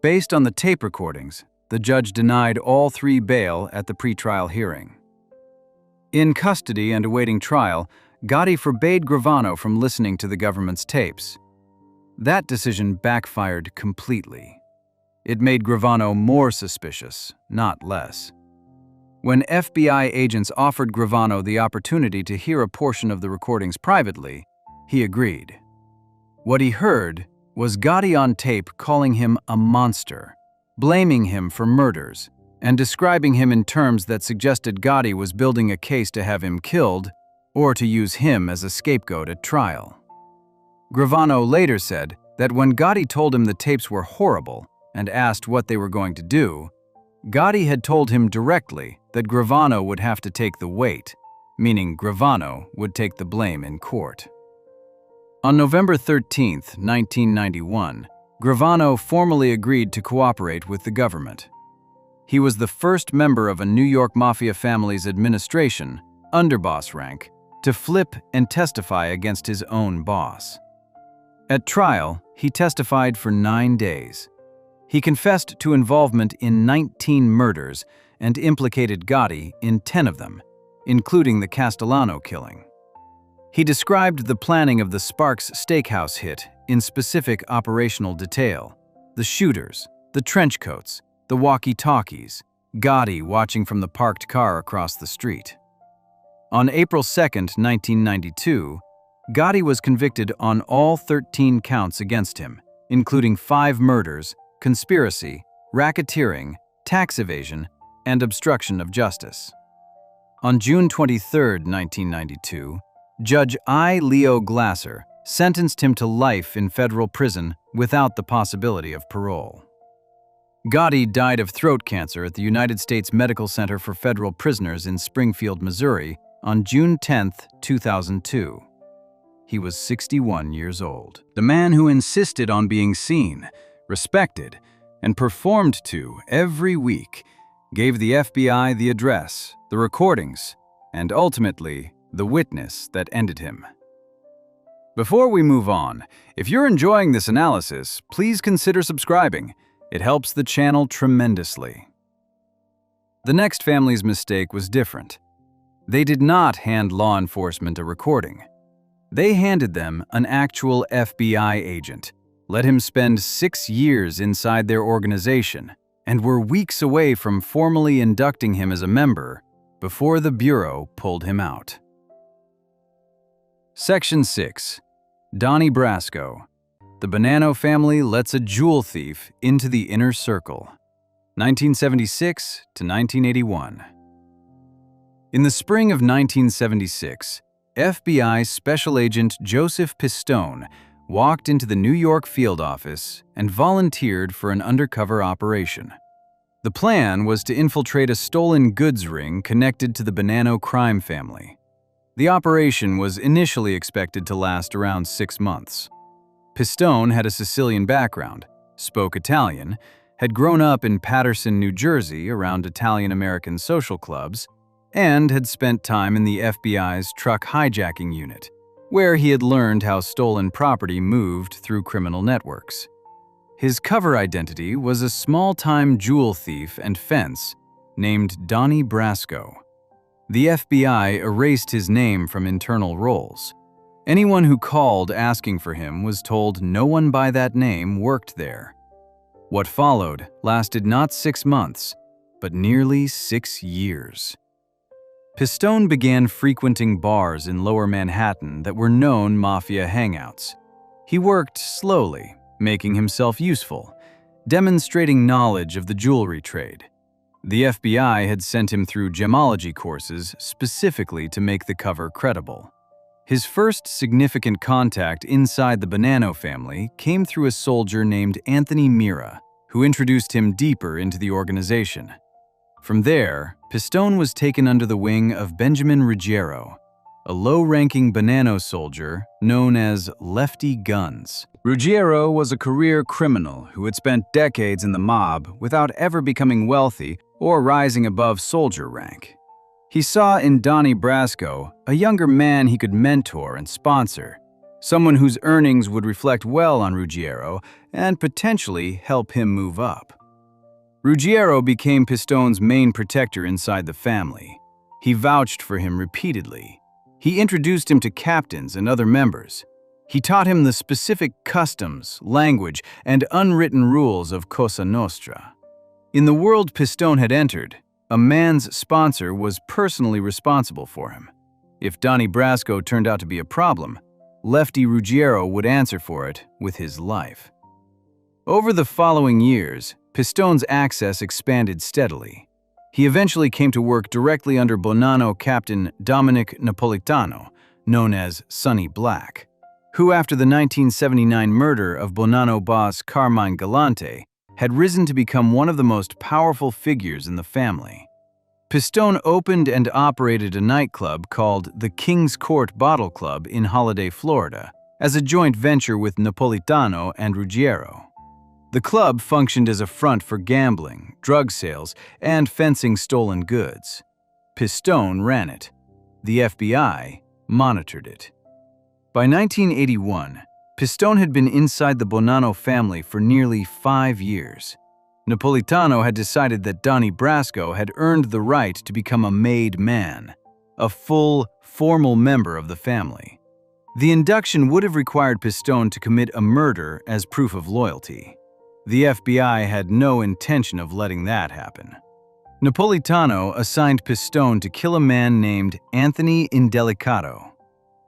Based on the tape recordings, the judge denied all three bail at the pretrial hearing. In custody and awaiting trial, Gotti forbade Gravano from listening to the government's tapes. That decision backfired completely. It made Gravano more suspicious, not less. When FBI agents offered Gravano the opportunity to hear a portion of the recordings privately, he agreed. What he heard was Gotti on tape calling him a monster, blaming him for murders, and describing him in terms that suggested Gotti was building a case to have him killed or to use him as a scapegoat at trial. Gravano later said that when Gotti told him the tapes were horrible and asked what they were going to do, Gotti had told him directly that Gravano would have to take the weight, meaning Gravano would take the blame in court. On November 13, 1991, Gravano formally agreed to cooperate with the government. He was the first member of a New York Mafia family's administration, underboss rank, to flip and testify against his own boss. At trial, he testified for 9 days. He confessed to involvement in 19 murders and implicated Gotti in 10 of them, including the Castellano killing. He described the planning of the Sparks Steakhouse hit in specific operational detail: the shooters, the trench coats, the walkie-talkies, Gotti watching from the parked car across the street. On April 2, 1992, Gotti was convicted on all 13 counts against him, including 5 murders, conspiracy, racketeering, tax evasion, and obstruction of justice. On June 23, 1992, Judge I. Leo Glasser sentenced him to life in federal prison without the possibility of parole. Gotti died of throat cancer at the United States Medical Center for Federal Prisoners in Springfield, Missouri, on June 10, 2002. He was 61 years old. The man who insisted on being seen, respected, and performed to every week, gave the FBI the address, the recordings, and ultimately, the witness that ended him. Before we move on, if you're enjoying this analysis, please consider subscribing. It helps the channel tremendously. The next family's mistake was different. They did not hand law enforcement a recording. They handed them an actual FBI agent, let him spend 6 years inside their organization, and were weeks away from formally inducting him as a member before the Bureau pulled him out. Section 6. Donnie Brasco. The Bonanno family lets a jewel thief into the inner circle. 1976 to 1981. In the spring of 1976, FBI Special Agent Joseph Pistone walked into the New York field office and volunteered for an undercover operation. The plan was to infiltrate a stolen goods ring connected to the Bonanno crime family. The operation was initially expected to last around 6 months. Pistone had a Sicilian background, spoke Italian, had grown up in Paterson, New Jersey around Italian-American social clubs, and had spent time in the FBI's truck hijacking unit, where he had learned how stolen property moved through criminal networks. His cover identity was a small-time jewel thief and fence named Donnie Brasco. The FBI erased his name from internal rolls. Anyone who called asking for him was told no one by that name worked there. What followed lasted not 6 months, but nearly 6 years. Pistone began frequenting bars in Lower Manhattan that were known mafia hangouts. He worked slowly, making himself useful, demonstrating knowledge of the jewelry trade. The FBI had sent him through gemology courses specifically to make the cover credible. His first significant contact inside the Bonanno family came through a soldier named Anthony Mira, who introduced him deeper into the organization. From there, Pistone was taken under the wing of Benjamin Ruggiero, a low-ranking Bonanno soldier known as Lefty Guns. Ruggiero was a career criminal who had spent decades in the mob without ever becoming wealthy or rising above soldier rank. He saw in Donnie Brasco a younger man he could mentor and sponsor, someone whose earnings would reflect well on Ruggiero and potentially help him move up. Ruggiero became Pistone's main protector inside the family. He vouched for him repeatedly. He introduced him to captains and other members. He taught him the specific customs, language, and unwritten rules of Cosa Nostra. In the world Pistone had entered, a man's sponsor was personally responsible for him. If Donnie Brasco turned out to be a problem, Lefty Ruggiero would answer for it with his life. Over the following years, Pistone's access expanded steadily. He eventually came to work directly under Bonanno Captain Dominic Napolitano, known as Sonny Black, who after the 1979 murder of Bonanno boss Carmine Galante, had risen to become one of the most powerful figures in the family. Pistone opened and operated a nightclub called the King's Court Bottle Club in Holiday, Florida, as a joint venture with Napolitano and Ruggiero. The club functioned as a front for gambling, drug sales, and fencing stolen goods. Pistone ran it. The FBI monitored it. By 1981, Pistone had been inside the Bonanno family for nearly 5 years. Napolitano had decided that Donnie Brasco had earned the right to become a made man, a full, formal member of the family. The induction would have required Pistone to commit a murder as proof of loyalty. The FBI had no intention of letting that happen. Napolitano assigned Pistone to kill a man named Anthony Indelicato.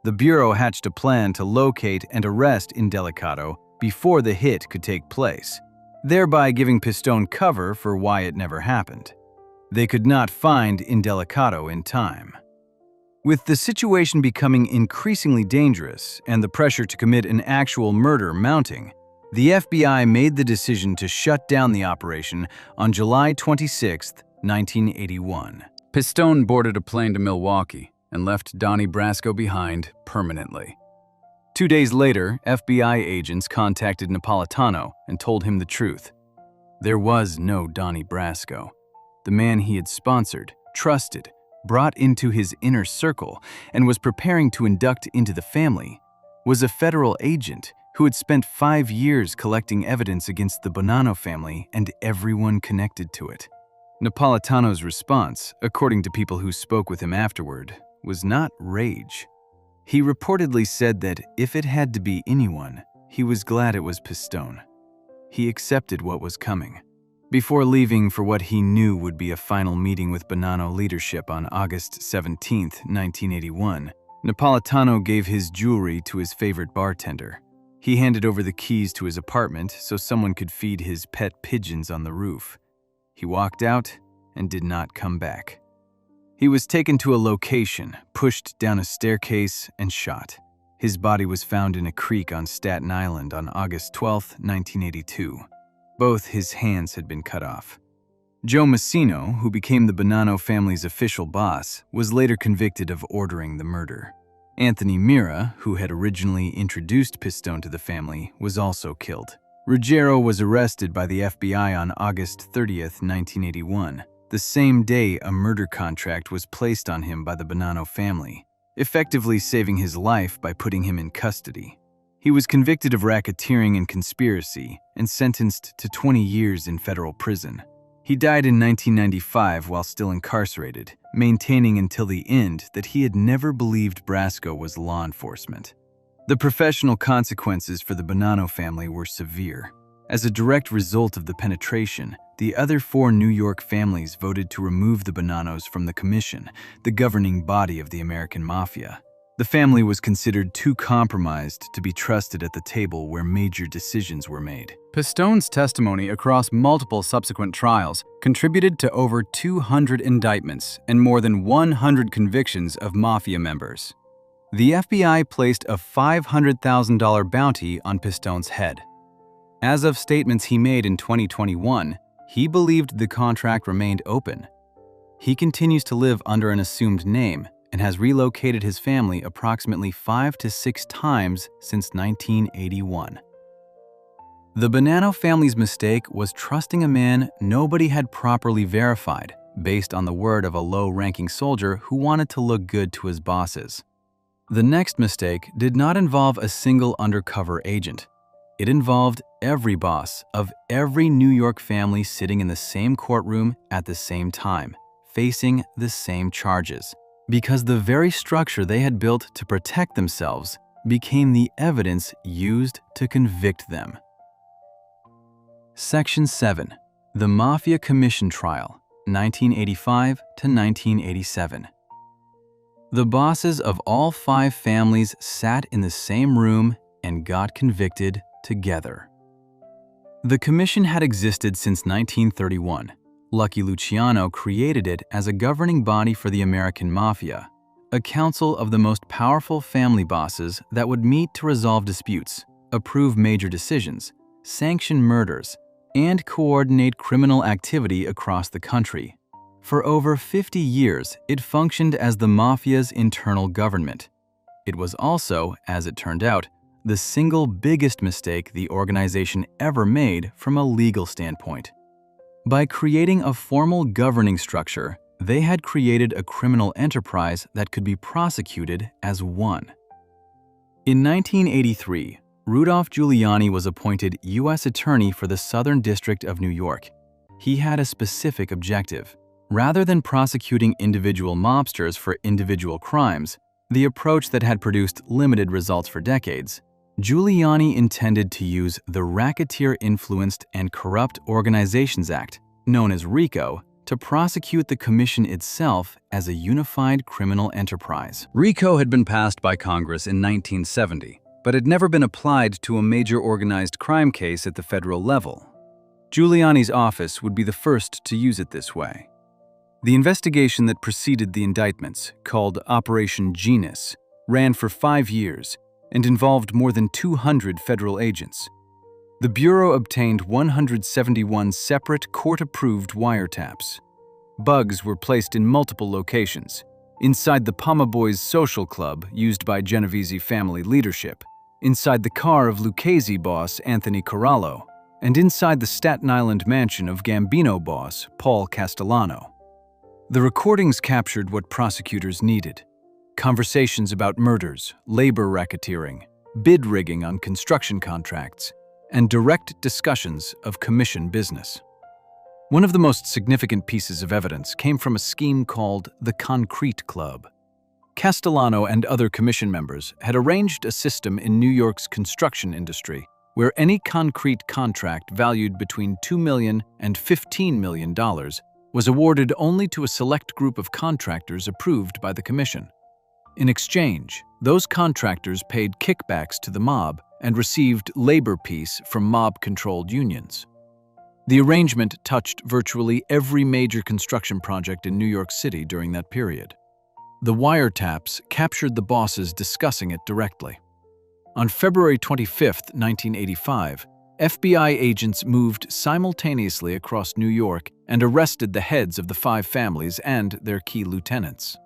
The Bureau hatched a plan to locate and arrest Indelicato before the hit could take place, thereby giving Pistone cover for why it never happened. They could not find Indelicato in time. With the situation becoming increasingly dangerous and the pressure to commit an actual murder mounting, the FBI made the decision to shut down the operation on July 26, 1981. Pistone boarded a plane to Milwaukee and left Donnie Brasco behind permanently. 2 days later, FBI agents contacted Napolitano and told him the truth. There was no Donnie Brasco. The man he had sponsored, trusted, brought into his inner circle, and was preparing to induct into the family, was a federal agent who had spent 5 years collecting evidence against the Bonanno family and everyone connected to it. Napolitano's response, according to people who spoke with him afterward, was not rage. He reportedly said that if it had to be anyone, he was glad it was Pistone. He accepted what was coming. Before leaving for what he knew would be a final meeting with Bonanno leadership on August 17, 1981, Napolitano gave his jewelry to his favorite bartender. He handed over the keys to his apartment so someone could feed his pet pigeons on the roof. He walked out and did not come back. He was taken to a location, pushed down a staircase, and shot. His body was found in a creek on Staten Island on August 12, 1982. Both his hands had been cut off. Joe Massino, who became the Bonanno family's official boss, was later convicted of ordering the murder. Anthony Mira, who had originally introduced Pistone to the family, was also killed. Ruggiero was arrested by the FBI on August 30, 1981, the same day a murder contract was placed on him by the Bonanno family, effectively saving his life by putting him in custody. He was convicted of racketeering and conspiracy and sentenced to 20 years in federal prison. He died in 1995 while still incarcerated, maintaining until the end that he had never believed Brasco was law enforcement. The professional consequences for the Bonanno family were severe. As a direct result of the penetration, the other 4 New York families voted to remove the Bonannos from the Commission, the governing body of the American Mafia. The family was considered too compromised to be trusted at the table where major decisions were made. Pistone's testimony across multiple subsequent trials contributed to over 200 indictments and more than 100 convictions of mafia members. The FBI placed a $500,000 bounty on Pistone's head. As of statements he made in 2021, he believed the contract remained open. He continues to live under an assumed name and has relocated his family approximately 5 to 6 times since 1981. The Bonanno family's mistake was trusting a man nobody had properly verified, based on the word of a low-ranking soldier who wanted to look good to his bosses. The next mistake did not involve a single undercover agent. It involved every boss of every New York family sitting in the same courtroom at the same time, facing the same charges, because the very structure they had built to protect themselves became the evidence used to convict them. Section 7. The Mafia Commission Trial, 1985 to 1987. The bosses of all 5 families sat in the same room and got convicted together. The commission had existed since 1931. Lucky Luciano created it as a governing body for the American Mafia, a council of the most powerful family bosses that would meet to resolve disputes, approve major decisions, sanction murders, and coordinate criminal activity across the country. For over 50 years, it functioned as the Mafia's internal government. It was also, as it turned out, the single biggest mistake the organization ever made from a legal standpoint. By creating a formal governing structure, they had created a criminal enterprise that could be prosecuted as one. In 1983, Rudolph Giuliani was appointed U.S. Attorney for the Southern District of New York. He had a specific objective. Rather than prosecuting individual mobsters for individual crimes, the approach that had produced limited results for decades, Giuliani intended to use the Racketeer Influenced and Corrupt Organizations Act, known as RICO, to prosecute the commission itself as a unified criminal enterprise. RICO had been passed by Congress in 1970, but had never been applied to a major organized crime case at the federal level. Giuliani's office would be the first to use it this way. The investigation that preceded the indictments, called Operation Genus, ran for 5 years and involved more than 200 federal agents. The Bureau obtained 171 separate court-approved wiretaps. Bugs were placed in multiple locations: inside the Palma Boys social club used by Genovese family leadership, inside the car of Lucchese boss Anthony Corallo, and inside the Staten Island mansion of Gambino boss Paul Castellano. The recordings captured what prosecutors needed: conversations about murders, labor racketeering, bid rigging on construction contracts, and direct discussions of commission business. One of the most significant pieces of evidence came from a scheme called the Concrete Club. Castellano and other commission members had arranged a system in New York's construction industry where any concrete contract valued between $2 million and $15 million was awarded only to a select group of contractors approved by the commission. In exchange, those contractors paid kickbacks to the mob and received labor peace from mob-controlled unions. The arrangement touched virtually every major construction project in New York City during that period. The wiretaps captured the bosses discussing it directly. On February 25, 1985, FBI agents moved simultaneously across New York and arrested the heads of the 5 families and their key lieutenants.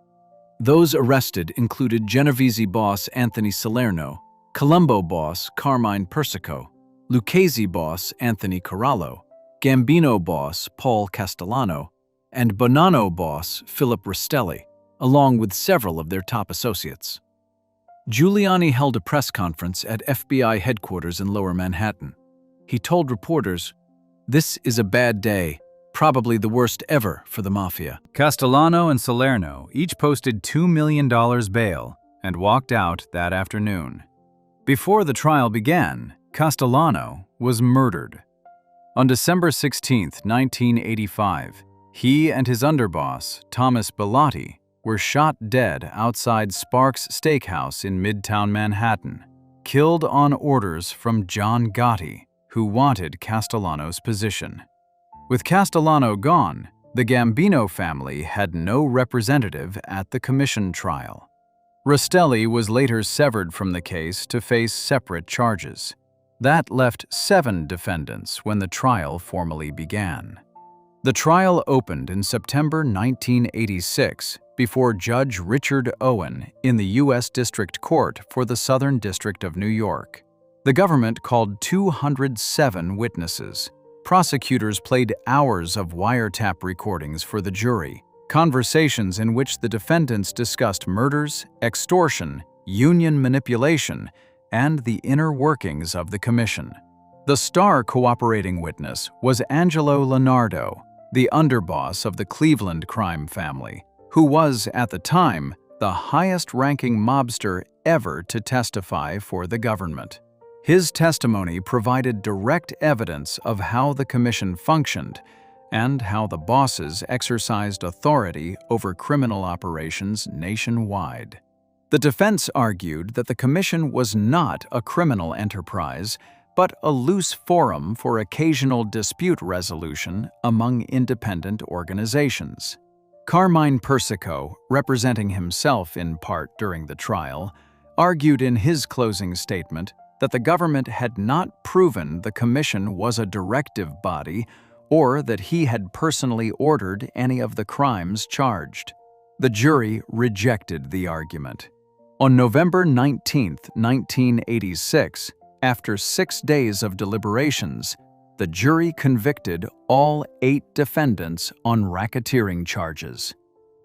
Those arrested included Genovese boss Anthony Salerno, Colombo boss Carmine Persico, Lucchese boss Anthony Corallo, Gambino boss Paul Castellano, and Bonanno boss Philip Rastelli, along with several of their top associates. Giuliani held a press conference at FBI headquarters in Lower Manhattan. He told reporters, "This is a bad day, probably the worst ever for the Mafia." Castellano and Salerno each posted $2 million bail and walked out that afternoon. Before the trial began, Castellano was murdered. On December 16, 1985, he and his underboss, Thomas Valachi, were shot dead outside Sparks Steakhouse in Midtown Manhattan, killed on orders from John Gotti, who wanted Castellano's position. With Castellano gone, the Gambino family had no representative at the commission trial. Rastelli was later severed from the case to face separate charges. That left 7 defendants when the trial formally began. The trial opened in September 1986 before Judge Richard Owen in the U.S. District Court for the Southern District of New York. The government called 207 witnesses. Prosecutors played hours of wiretap recordings for the jury, conversations in which the defendants discussed murders, extortion, union manipulation, and the inner workings of the commission. The star cooperating witness was Angelo Leonardo, the underboss of the Cleveland crime family, who was, at the time, the highest-ranking mobster ever to testify for the government. His testimony provided direct evidence of how the commission functioned and how the bosses exercised authority over criminal operations nationwide. The defense argued that the commission was not a criminal enterprise, but a loose forum for occasional dispute resolution among independent organizations. Carmine Persico, representing himself in part during the trial, argued in his closing statement that the government had not proven the commission was a directive body or that he had personally ordered any of the crimes charged. The jury rejected the argument. On November 19, 1986, after 6 days of deliberations, the jury convicted all 8 defendants on racketeering charges.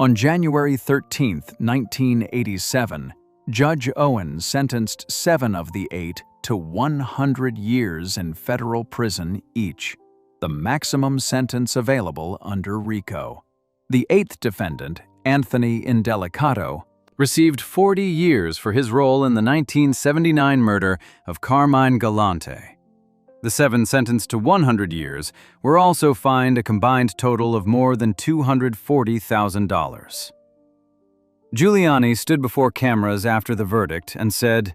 On January 13, 1987, Judge Owen sentenced 7 of the 8 to 100 years in federal prison each, the maximum sentence available under RICO. The 8th defendant, Anthony Indelicato, received 40 years for his role in the 1979 murder of Carmine Gigante. The 7 sentenced to 100 years were also fined a combined total of more than $240,000. Giuliani stood before cameras after the verdict and said,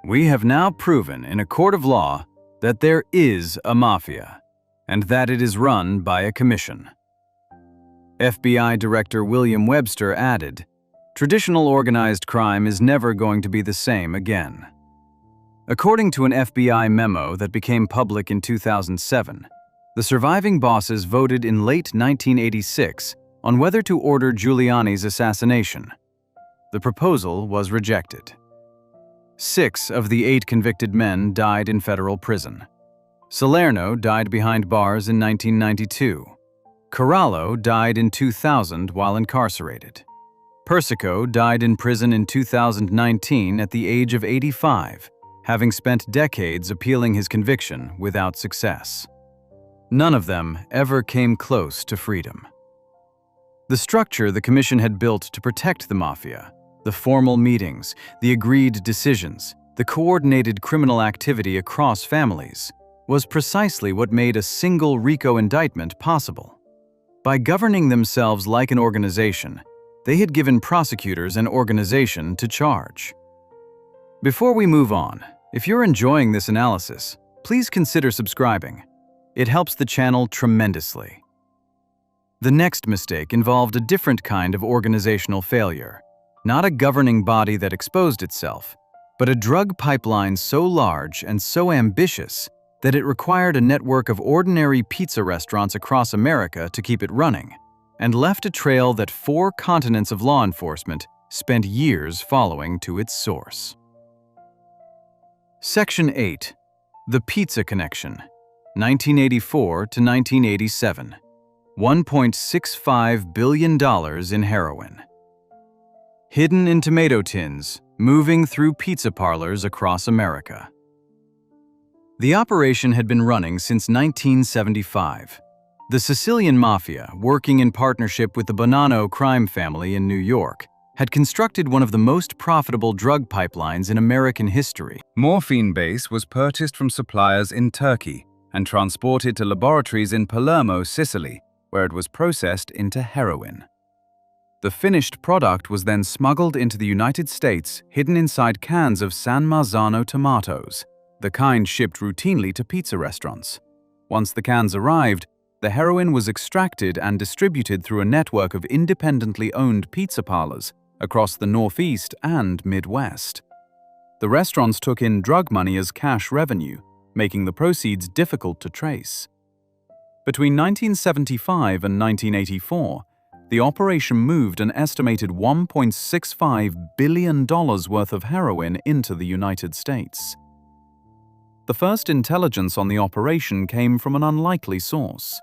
"We have now proven in a court of law that there is a mafia, and that it is run by a commission." FBI Director William Webster added, "Traditional organized crime is never going to be the same again." According to an FBI memo that became public in 2007, the surviving bosses voted in late 1986 on whether to order Giuliani's assassination. The proposal was rejected. 6 of the 8 convicted men died in federal prison. Salerno died behind bars in 1992. Corallo died in 2000 while incarcerated. Persico died in prison in 2019 at the age of 85, having spent decades appealing his conviction without success. None of them ever came close to freedom. The structure the commission had built to protect the mafia, the formal meetings, the agreed decisions, the coordinated criminal activity across families, was precisely what made a single RICO indictment possible. By governing themselves like an organization, they had given prosecutors an organization to charge. Before we move on, if you're enjoying this analysis, please consider subscribing. It helps the channel tremendously. The next mistake involved a different kind of organizational failure. Not a governing body that exposed itself, but a drug pipeline so large and so ambitious that it required a network of ordinary pizza restaurants across America to keep it running, and left a trail that 4 continents of law enforcement spent years following to its source. Section 8. The Pizza Connection, 1984 to 1987. $1.65 billion in heroin. Hidden in tomato tins, moving through pizza parlors across America. The operation had been running since 1975. The Sicilian Mafia, working in partnership with the Bonanno crime family in New York, had constructed one of the most profitable drug pipelines in American history. Morphine base was purchased from suppliers in Turkey and transported to laboratories in Palermo, Sicily, where it was processed into heroin. The finished product was then smuggled into the United States, hidden inside cans of San Marzano tomatoes, the kind shipped routinely to pizza restaurants. Once the cans arrived, the heroin was extracted and distributed through a network of independently owned pizza parlors across the Northeast and Midwest. The restaurants took in drug money as cash revenue, making the proceeds difficult to trace. Between 1975 and 1984, the operation moved an estimated $1.65 billion worth of heroin into the United States. The first intelligence on the operation came from an unlikely source.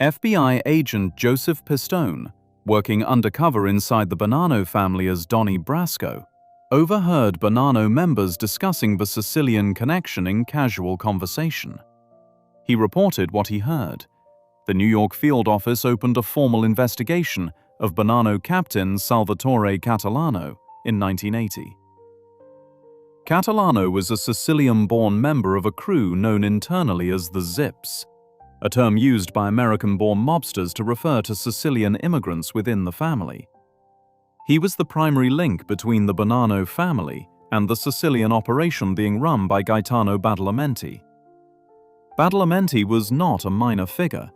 FBI agent Joseph Pistone, working undercover inside the Bonanno family as Donnie Brasco, overheard Bonanno members discussing the Sicilian connection in casual conversation. He reported what he heard. The New York field office opened a formal investigation of Bonanno captain Salvatore Castellano in 1980. Castellano was a Sicilian-born member of a crew known internally as the Zips, a term used by American-born mobsters to refer to Sicilian immigrants within the family. He was the primary link between the Bonanno family and the Sicilian operation being run by Gaetano Badalamenti. Badalamenti was not a minor figure.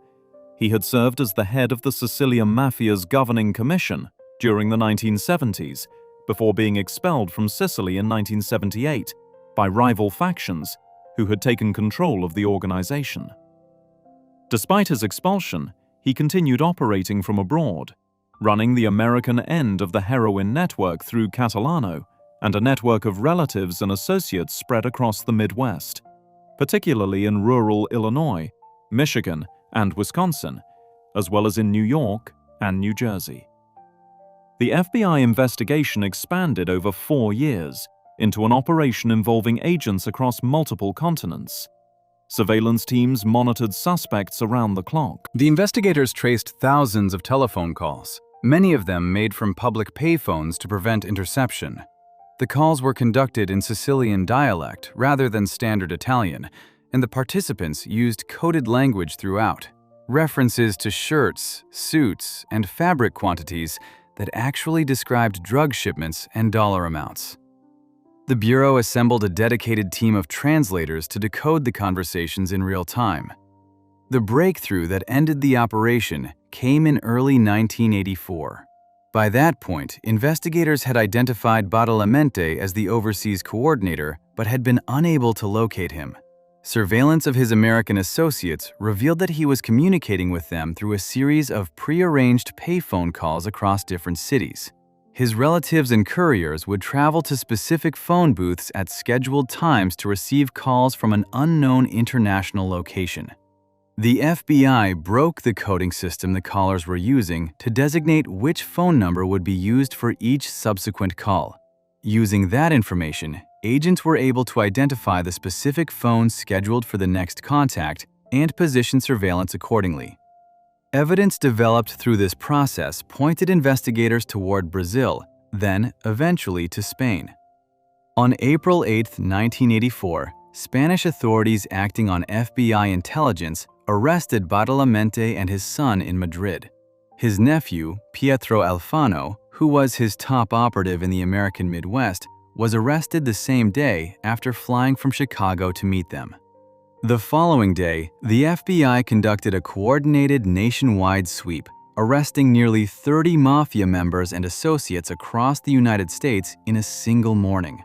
He had served as the head of the Sicilian Mafia's governing commission during the 1970s, before being expelled from Sicily in 1978 by rival factions who had taken control of the organization. Despite his expulsion, he continued operating from abroad, running the American end of the heroin network through Castellano and a network of relatives and associates spread across the Midwest, particularly in rural Illinois, Michigan, and Wisconsin, as well as in New York and New Jersey. The FBI investigation expanded over 4 years into an operation involving agents across multiple continents. Surveillance teams monitored suspects around the clock. The investigators traced thousands of telephone calls, many of them made from public payphones to prevent interception. The calls were conducted in Sicilian dialect rather than standard Italian, and the participants used coded language throughout, references to shirts, suits, and fabric quantities that actually described drug shipments and dollar amounts. The Bureau assembled a dedicated team of translators to decode the conversations in real time. The breakthrough that ended the operation came in early 1984. By that point, investigators had identified Badalamenti as the overseas coordinator, but had been unable to locate him. Surveillance of his American associates revealed that he was communicating with them through a series of pre-arranged payphone calls across different cities. His relatives and couriers would travel to specific phone booths at scheduled times to receive calls from an unknown international location. The FBI broke the coding system the callers were using to designate which phone number would be used for each subsequent call. Using that information, agents were able to identify the specific phone scheduled for the next contact and position surveillance accordingly. Evidence developed through this process pointed investigators toward Brazil, then eventually to Spain. On April 8, 1984, Spanish authorities acting on FBI intelligence arrested Badalamenti and his son in Madrid. His nephew, Pietro Alfano, who was his top operative in the American Midwest, was arrested the same day after flying from Chicago to meet them. The following day, the FBI conducted a coordinated nationwide sweep, arresting nearly 30 mafia members and associates across the United States in a single morning.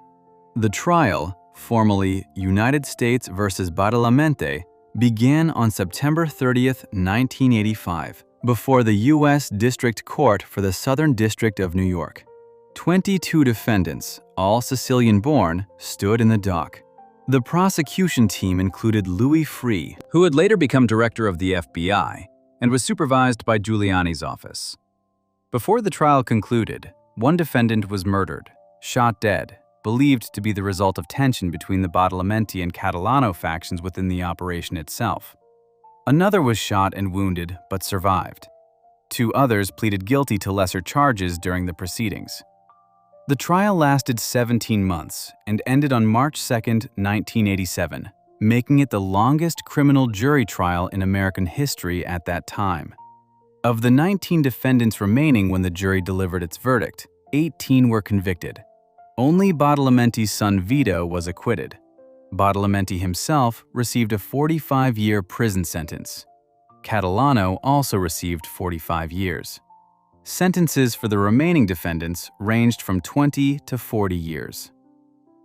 The trial, formally United States versus Badalamenti, began on September 30, 1985, before the U.S. District Court for the Southern District of New York. 22 defendants, all Sicilian-born, stood in the dock. The prosecution team included Louis Freeh, who would later become director of the FBI, and was supervised by Giuliani's office. Before the trial concluded, one defendant was murdered, shot dead, believed to be the result of tension between the Badalamenti and Castellano factions within the operation itself. Another was shot and wounded, but survived. 2 others pleaded guilty to lesser charges during the proceedings. The trial lasted 17 months and ended on March 2, 1987, making it the longest criminal jury trial in American history at that time. Of the 19 defendants remaining when the jury delivered its verdict, 18 were convicted. Only Badalamenti's son Vito was acquitted. Badalamenti himself received a 45-year prison sentence. Castellano also received 45 years. Sentences for the remaining defendants ranged from 20 to 40 years.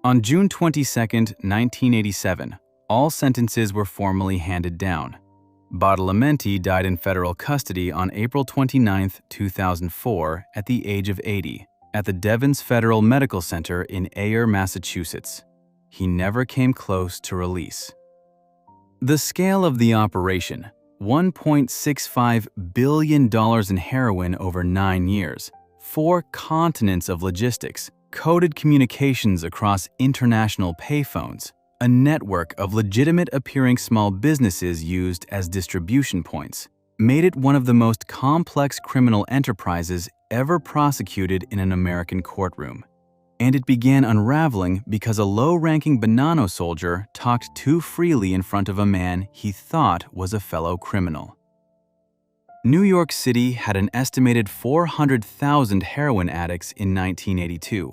On June 22, 1987, all sentences were formally handed down. Badalamenti died in federal custody on April 29, 2004, at the age of 80, at the Devens Federal Medical Center in Ayer, Massachusetts. He never came close to release. The scale of the operation: $1.65 billion in heroin over 9 years, 4 continents of logistics, coded communications across international payphones, a network of legitimate-appearing small businesses used as distribution points, made it one of the most complex criminal enterprises ever prosecuted in an American courtroom. And it began unraveling because a low-ranking Bonanno soldier talked too freely in front of a man he thought was a fellow criminal. New York City had an estimated 400,000 heroin addicts in 1982.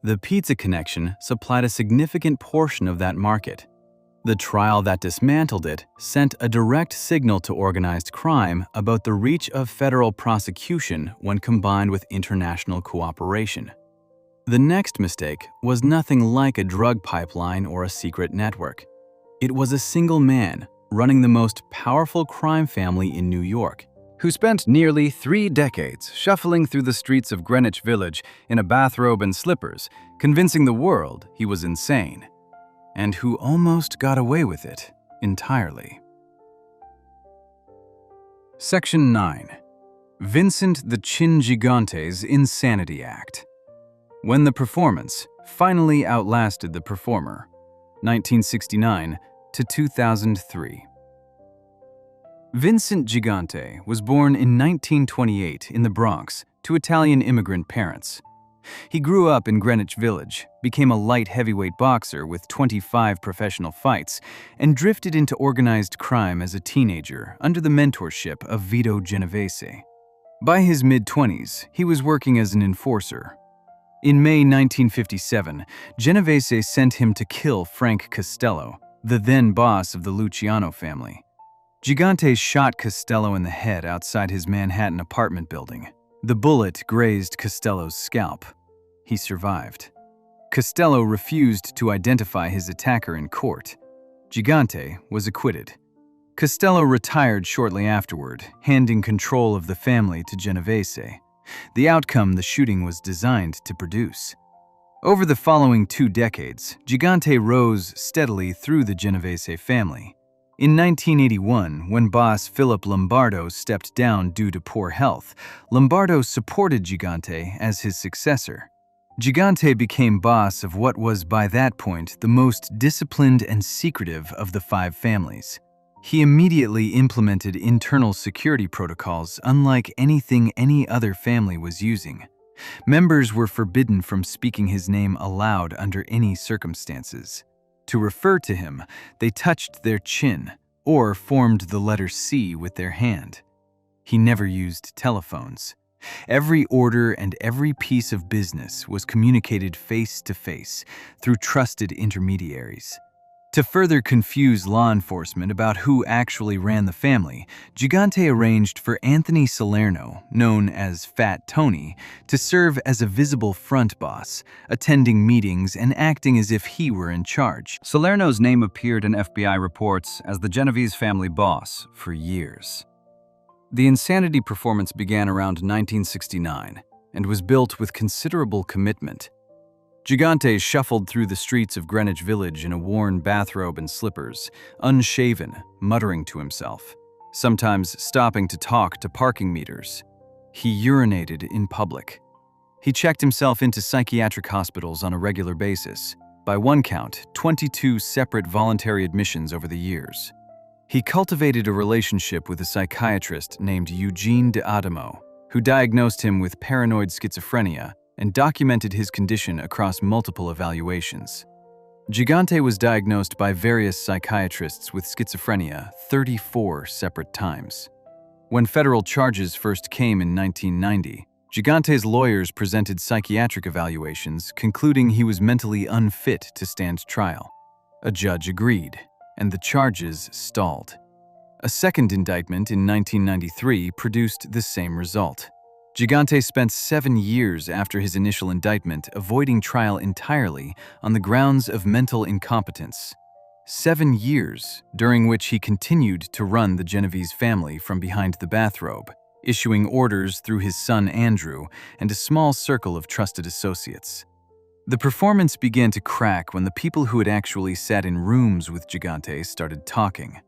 The Pizza Connection supplied a significant portion of that market. The trial that dismantled it sent a direct signal to organized crime about the reach of federal prosecution when combined with international cooperation. The next mistake was nothing like a drug pipeline or a secret network. It was a single man running the most powerful crime family in New York, who spent nearly 3 decades shuffling through the streets of Greenwich Village in a bathrobe and slippers, convincing the world he was insane, and who almost got away with it entirely. Section 9. Vincent the Chin Gigante's Insanity Act. When the performance finally outlasted the performer, 1969 to 2003. Vincent Gigante was born in 1928 in the Bronx to Italian immigrant parents. He grew up in Greenwich Village, became a light heavyweight boxer with 25 professional fights, and drifted into organized crime as a teenager under the mentorship of Vito Genovese. By his mid-20s, he was working as an enforcer. In May 1957, Genovese sent him to kill Frank Castello, the then boss of the Luciano family. Gigante shot Castello in the head outside his Manhattan apartment building. The bullet grazed Castello's scalp. He survived. Castello refused to identify his attacker in court. Gigante was acquitted. Castello retired shortly afterward, handing control of the family to Genovese, the outcome the shooting was designed to produce. Over the following 2 decades, Gigante rose steadily through the Genovese family. In 1981, when boss Philip Lombardo stepped down due to poor health, Lombardo supported Gigante as his successor. Gigante became boss of what was by that point the most disciplined and secretive of the 5 families. He immediately implemented internal security protocols unlike anything any other family was using. Members were forbidden from speaking his name aloud under any circumstances. To refer to him, they touched their chin or formed the letter C with their hand. He never used telephones. Every order and every piece of business was communicated face to face through trusted intermediaries. To further confuse law enforcement about who actually ran the family, Gigante arranged for Anthony Salerno, known as Fat Tony, to serve as a visible front boss, attending meetings and acting as if he were in charge. Salerno's name appeared in FBI reports as the Genovese family boss for years. The insanity performance began around 1969 and was built with considerable commitment. Gigante shuffled through the streets of Greenwich Village in a worn bathrobe and slippers, unshaven, muttering to himself, sometimes stopping to talk to parking meters. He urinated in public. He checked himself into psychiatric hospitals on a regular basis, by one count, 22 separate voluntary admissions over the years. He cultivated a relationship with a psychiatrist named Eugene D'Adamo, who diagnosed him with paranoid schizophrenia and documented his condition across multiple evaluations. Gigante was diagnosed by various psychiatrists with schizophrenia 34 separate times. When federal charges first came in 1990, Gigante's lawyers presented psychiatric evaluations concluding he was mentally unfit to stand trial. A judge agreed, and the charges stalled. A second indictment in 1993 produced the same result. Gigante spent 7 years after his initial indictment avoiding trial entirely on the grounds of mental incompetence. 7 years during which he continued to run the Genovese family from behind the bathrobe, issuing orders through his son Andrew and a small circle of trusted associates. The performance began to crack when the people who had actually sat in rooms with Gigante started talking.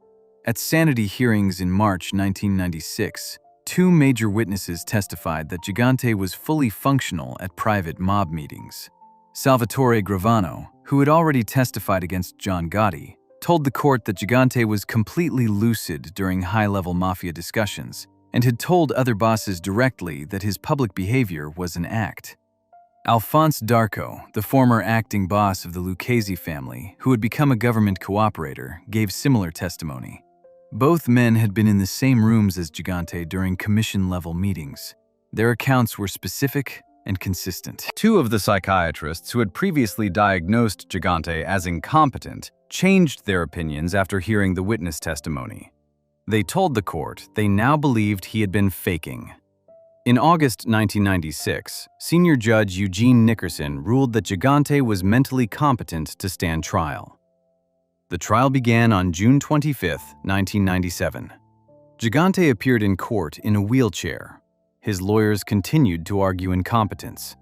At sanity hearings in March 1996, 2 major witnesses testified that Gigante was fully functional at private mob meetings. Salvatore Gravano, who had already testified against John Gotti, told the court that Gigante was completely lucid during high-level mafia discussions and had told other bosses directly that his public behavior was an act. Alphonse Darco, the former acting boss of the Lucchese family, who had become a government cooperator, gave similar testimony. Both men had been in the same rooms as Gigante during commission-level meetings. Their accounts were specific and consistent. 2 of the psychiatrists who had previously diagnosed Gigante as incompetent changed their opinions after hearing the witness testimony. They told the court they now believed he had been faking. In August 1996, senior judge Eugene Nickerson ruled that Gigante was mentally competent to stand trial. The trial began on June 25, 1997. Gigante appeared in court in a wheelchair. His lawyers continued to argue incompetence.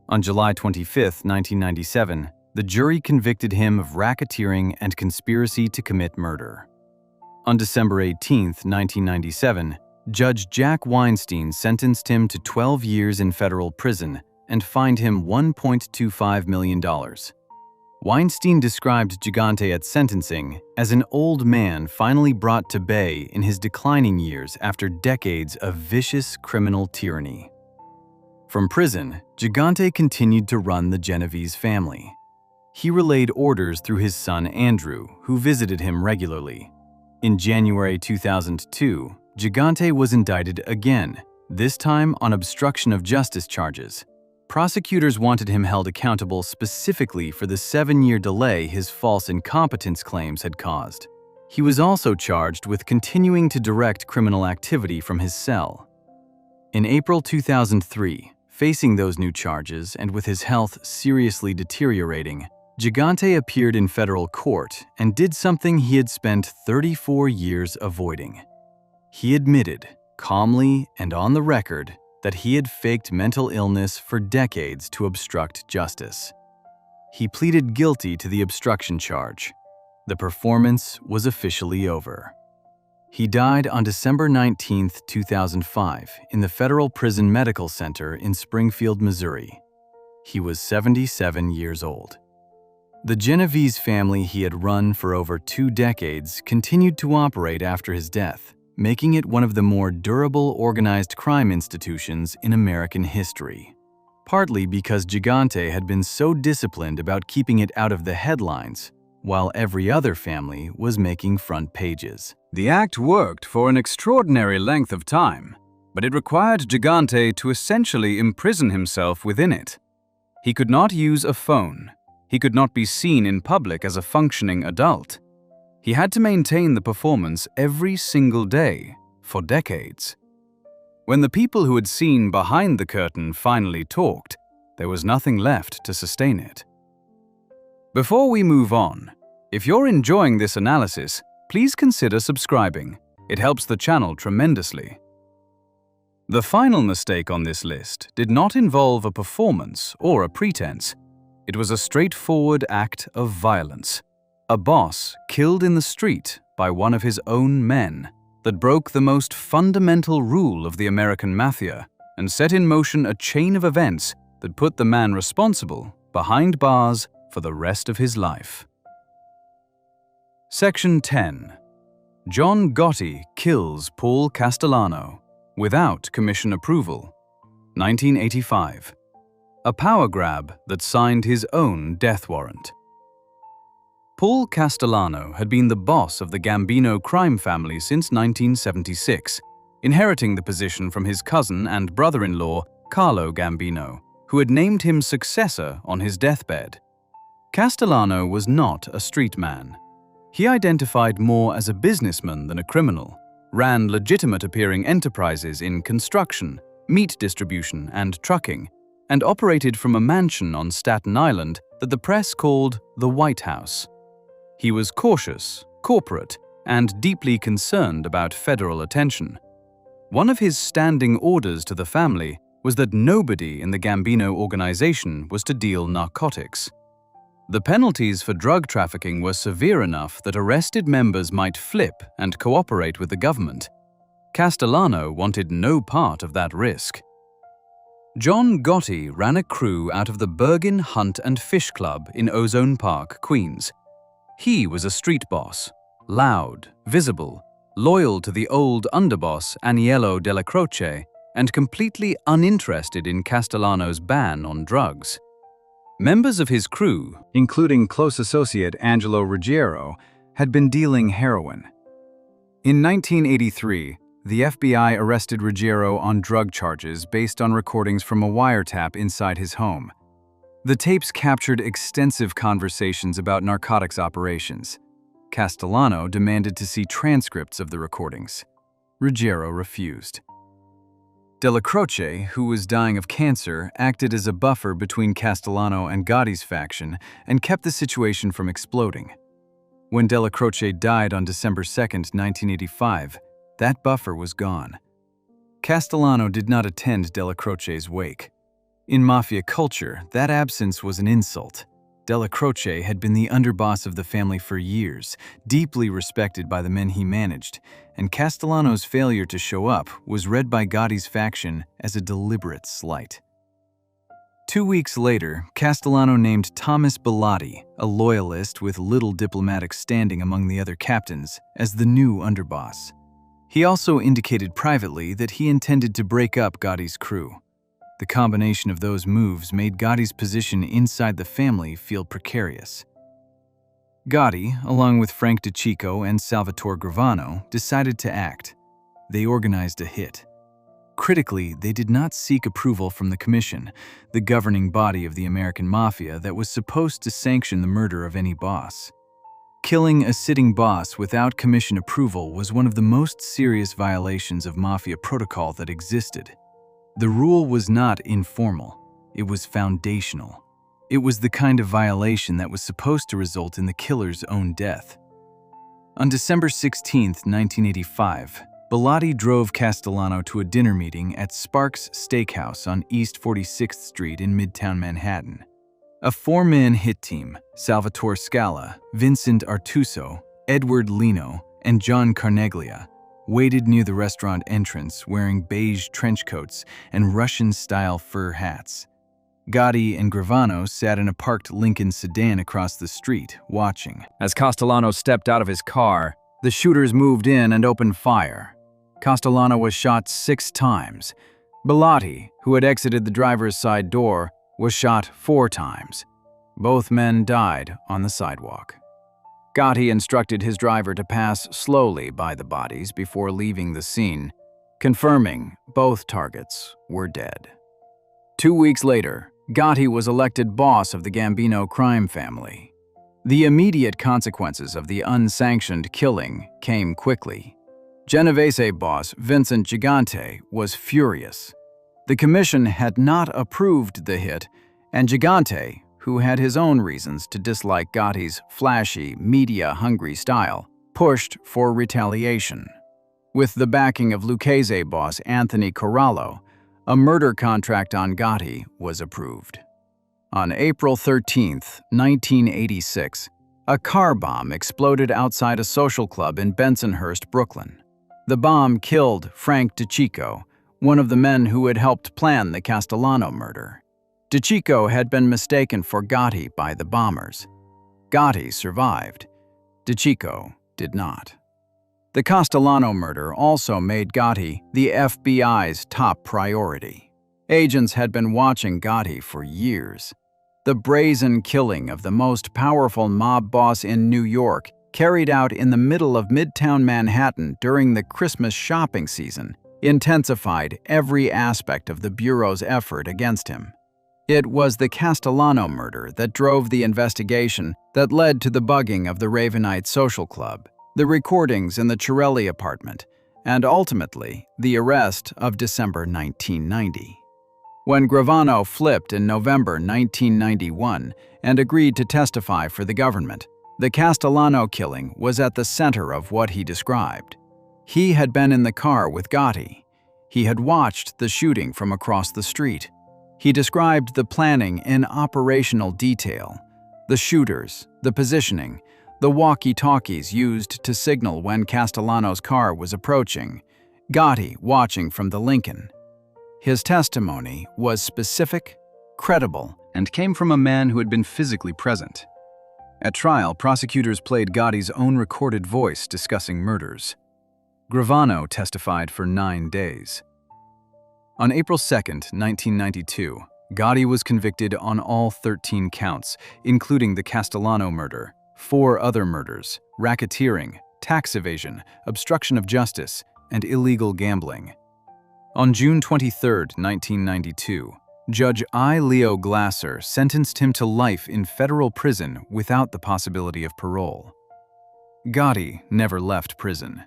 On July 25, 1997, the jury convicted him of racketeering and conspiracy to commit murder. On December 18, 1997, Judge Jack Weinstein sentenced him to 12 years in federal prison and fined him $1.25 million. Weinstein described Gigante at sentencing as an old man finally brought to bay in his declining years after decades of vicious criminal tyranny. From prison, Gigante continued to run the Genovese family. He relayed orders through his son Andrew, who visited him regularly. In January 2002, Gigante was indicted again, this time on obstruction of justice charges. Prosecutors wanted him held accountable specifically for the 7-year delay his false incompetence claims had caused. He was also charged with continuing to direct criminal activity from his cell. In April 2003, facing those new charges and with his health seriously deteriorating, Gigante appeared in federal court and did something he had spent 34 years avoiding. He admitted, calmly and on the record, that he had faked mental illness for decades to obstruct justice. He pleaded guilty to the obstruction charge. The performance was officially over. He died on December 19, 2005, in the Federal Prison Medical Center in Springfield, Missouri. He was 77 years old. The Genovese family he had run for over 2 decades continued to operate after his death, making it one of the more durable organized crime institutions in American history. Partly because Gigante had been so disciplined about keeping it out of the headlines, while every other family was making front pages. The act worked for an extraordinary length of time, but it required Gigante to essentially imprison himself within it. He could not use a phone. He could not be seen in public as a functioning adult. He had to maintain the performance every single day for decades. When the people who had seen behind the curtain finally talked, there was nothing left to sustain it. Before we move on, if you're enjoying this analysis, please consider subscribing. It helps the channel tremendously. The final mistake on this list did not involve a performance or a pretense. It was a straightforward act of violence. A boss killed in the street by one of his own men that broke the most fundamental rule of the American Mafia and set in motion a chain of events that put the man responsible behind bars for the rest of his life. Section 10. John Gotti kills Paul Castellano without commission approval. 1985. A power grab that signed his own death warrant. Paul Castellano had been the boss of the Gambino crime family since 1976, inheriting the position from his cousin and brother-in-law, Carlo Gambino, who had named him successor on his deathbed. Castellano was not a street man. He identified more as a businessman than a criminal, ran legitimate-appearing enterprises in construction, meat distribution, and trucking, and operated from a mansion on Staten Island that the press called the White House. He was cautious, corporate, and deeply concerned about federal attention. One of his standing orders to the family was that nobody in the Gambino organization was to deal narcotics. The penalties for drug trafficking were severe enough that arrested members might flip and cooperate with the government. Castellano wanted no part of that risk. John Gotti ran a crew out of the Bergin Hunt and Fish Club in Ozone Park, Queens. He was a street boss, loud, visible, loyal to the old underboss Aniello Della Croce, and completely uninterested in Castellano's ban on drugs. Members of his crew, including close associate Angelo Ruggiero, had been dealing heroin. In 1983, the FBI arrested Ruggiero on drug charges based on recordings from a wiretap inside his home. The tapes captured extensive conversations about narcotics operations. Castellano demanded to see transcripts of the recordings. Ruggiero refused. Della Croce, who was dying of cancer, acted as a buffer between Castellano and Gotti's faction and kept the situation from exploding. When Della Croce died on December 2, 1985, that buffer was gone. Castellano did not attend Della Croce's wake. In Mafia culture, that absence was an insult. Della Croce had been the underboss of the family for years, deeply respected by the men he managed, and Castellano's failure to show up was read by Gotti's faction as a deliberate slight. 2 weeks later, Castellano named Thomas Valachi, a loyalist with little diplomatic standing among the other captains, as the new underboss. He also indicated privately that he intended to break up Gotti's crew. The combination of those moves made Gotti's position inside the family feel precarious. Gotti, along with Frank DeCicco and Salvatore Gravano, decided to act. They organized a hit. Critically, they did not seek approval from the Commission, the governing body of the American Mafia that was supposed to sanction the murder of any boss. Killing a sitting boss without Commission approval was one of the most serious violations of Mafia protocol that existed. The rule was not informal, it was foundational. It was the kind of violation that was supposed to result in the killer's own death. On December 16, 1985, Valachi drove Castellano to a dinner meeting at Sparks Steakhouse on East 46th Street in Midtown Manhattan. A four-man hit team, Salvatore Scala, Vincent Artuso, Edward Lino, and John Carneglia, waited near the restaurant entrance wearing beige trench coats and Russian-style fur hats. Gotti and Gravano sat in a parked Lincoln sedan across the street, watching. As Castellano stepped out of his car, the shooters moved in and opened fire. Castellano was shot 6 times. Valachi, who had exited the driver's side door, was shot 4 times. Both men died on the sidewalk. Gotti instructed his driver to pass slowly by the bodies before leaving the scene, confirming both targets were dead. 2 weeks later, Gotti was elected boss of the Gambino crime family. The immediate consequences of the unsanctioned killing came quickly. Genovese boss Vincent Gigante was furious. The Commission had not approved the hit, and Gigante, who had his own reasons to dislike Gotti's flashy, media-hungry style, pushed for retaliation. With the backing of Lucchese boss Anthony Corallo, a murder contract on Gotti was approved. On April 13, 1986, a car bomb exploded outside a social club in Bensonhurst, Brooklyn. The bomb killed Frank DeCicco, one of the men who had helped plan the Castellano murder. DeCicco had been mistaken for Gotti by the bombers. Gotti survived. DeCicco did not. The Castellano murder also made Gotti the FBI's top priority. Agents had been watching Gotti for years. The brazen killing of the most powerful mob boss in New York, carried out in the middle of Midtown Manhattan during the Christmas shopping season, intensified every aspect of the Bureau's effort against him. It was the Castellano murder that drove the investigation that led to the bugging of the Ravenite social club, the recordings in the Chiarelli apartment, and ultimately the arrest of December 1990. When Gravano flipped in November 1991 and agreed to testify for the government, the Castellano killing was at the center of what he described. He had been in the car with Gotti. He had watched the shooting from across the street. He described the planning in operational detail, the shooters, the positioning, the walkie-talkies used to signal when Castellano's car was approaching, Gotti watching from the Lincoln. His testimony was specific, credible, and came from a man who had been physically present. At trial, prosecutors played Gotti's own recorded voice discussing murders. Gravano testified for 9 days. On April 2, 1992, Gotti was convicted on all 13 counts, including the Castellano murder, 4 other murders, racketeering, tax evasion, obstruction of justice, and illegal gambling. On June 23, 1992, Judge I. Leo Glasser sentenced him to life in federal prison without the possibility of parole. Gotti never left prison.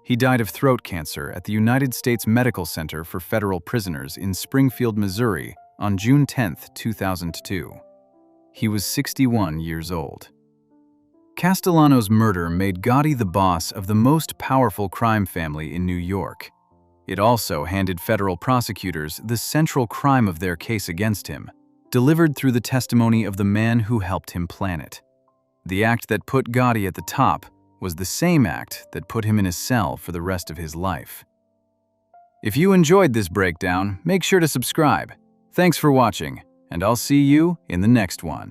He died of throat cancer at the United States Medical Center for Federal Prisoners in Springfield, Missouri on June 10, 2002. He was 61 years old. Castellano's murder made Gotti the boss of the most powerful crime family in New York. It also handed federal prosecutors the central crime of their case against him, delivered through the testimony of the man who helped him plan it. The act that put Gotti at the top was the same act that put him in a cell for the rest of his life. If you enjoyed this breakdown, make sure to subscribe. Thanks for watching, and I'll see you in the next one.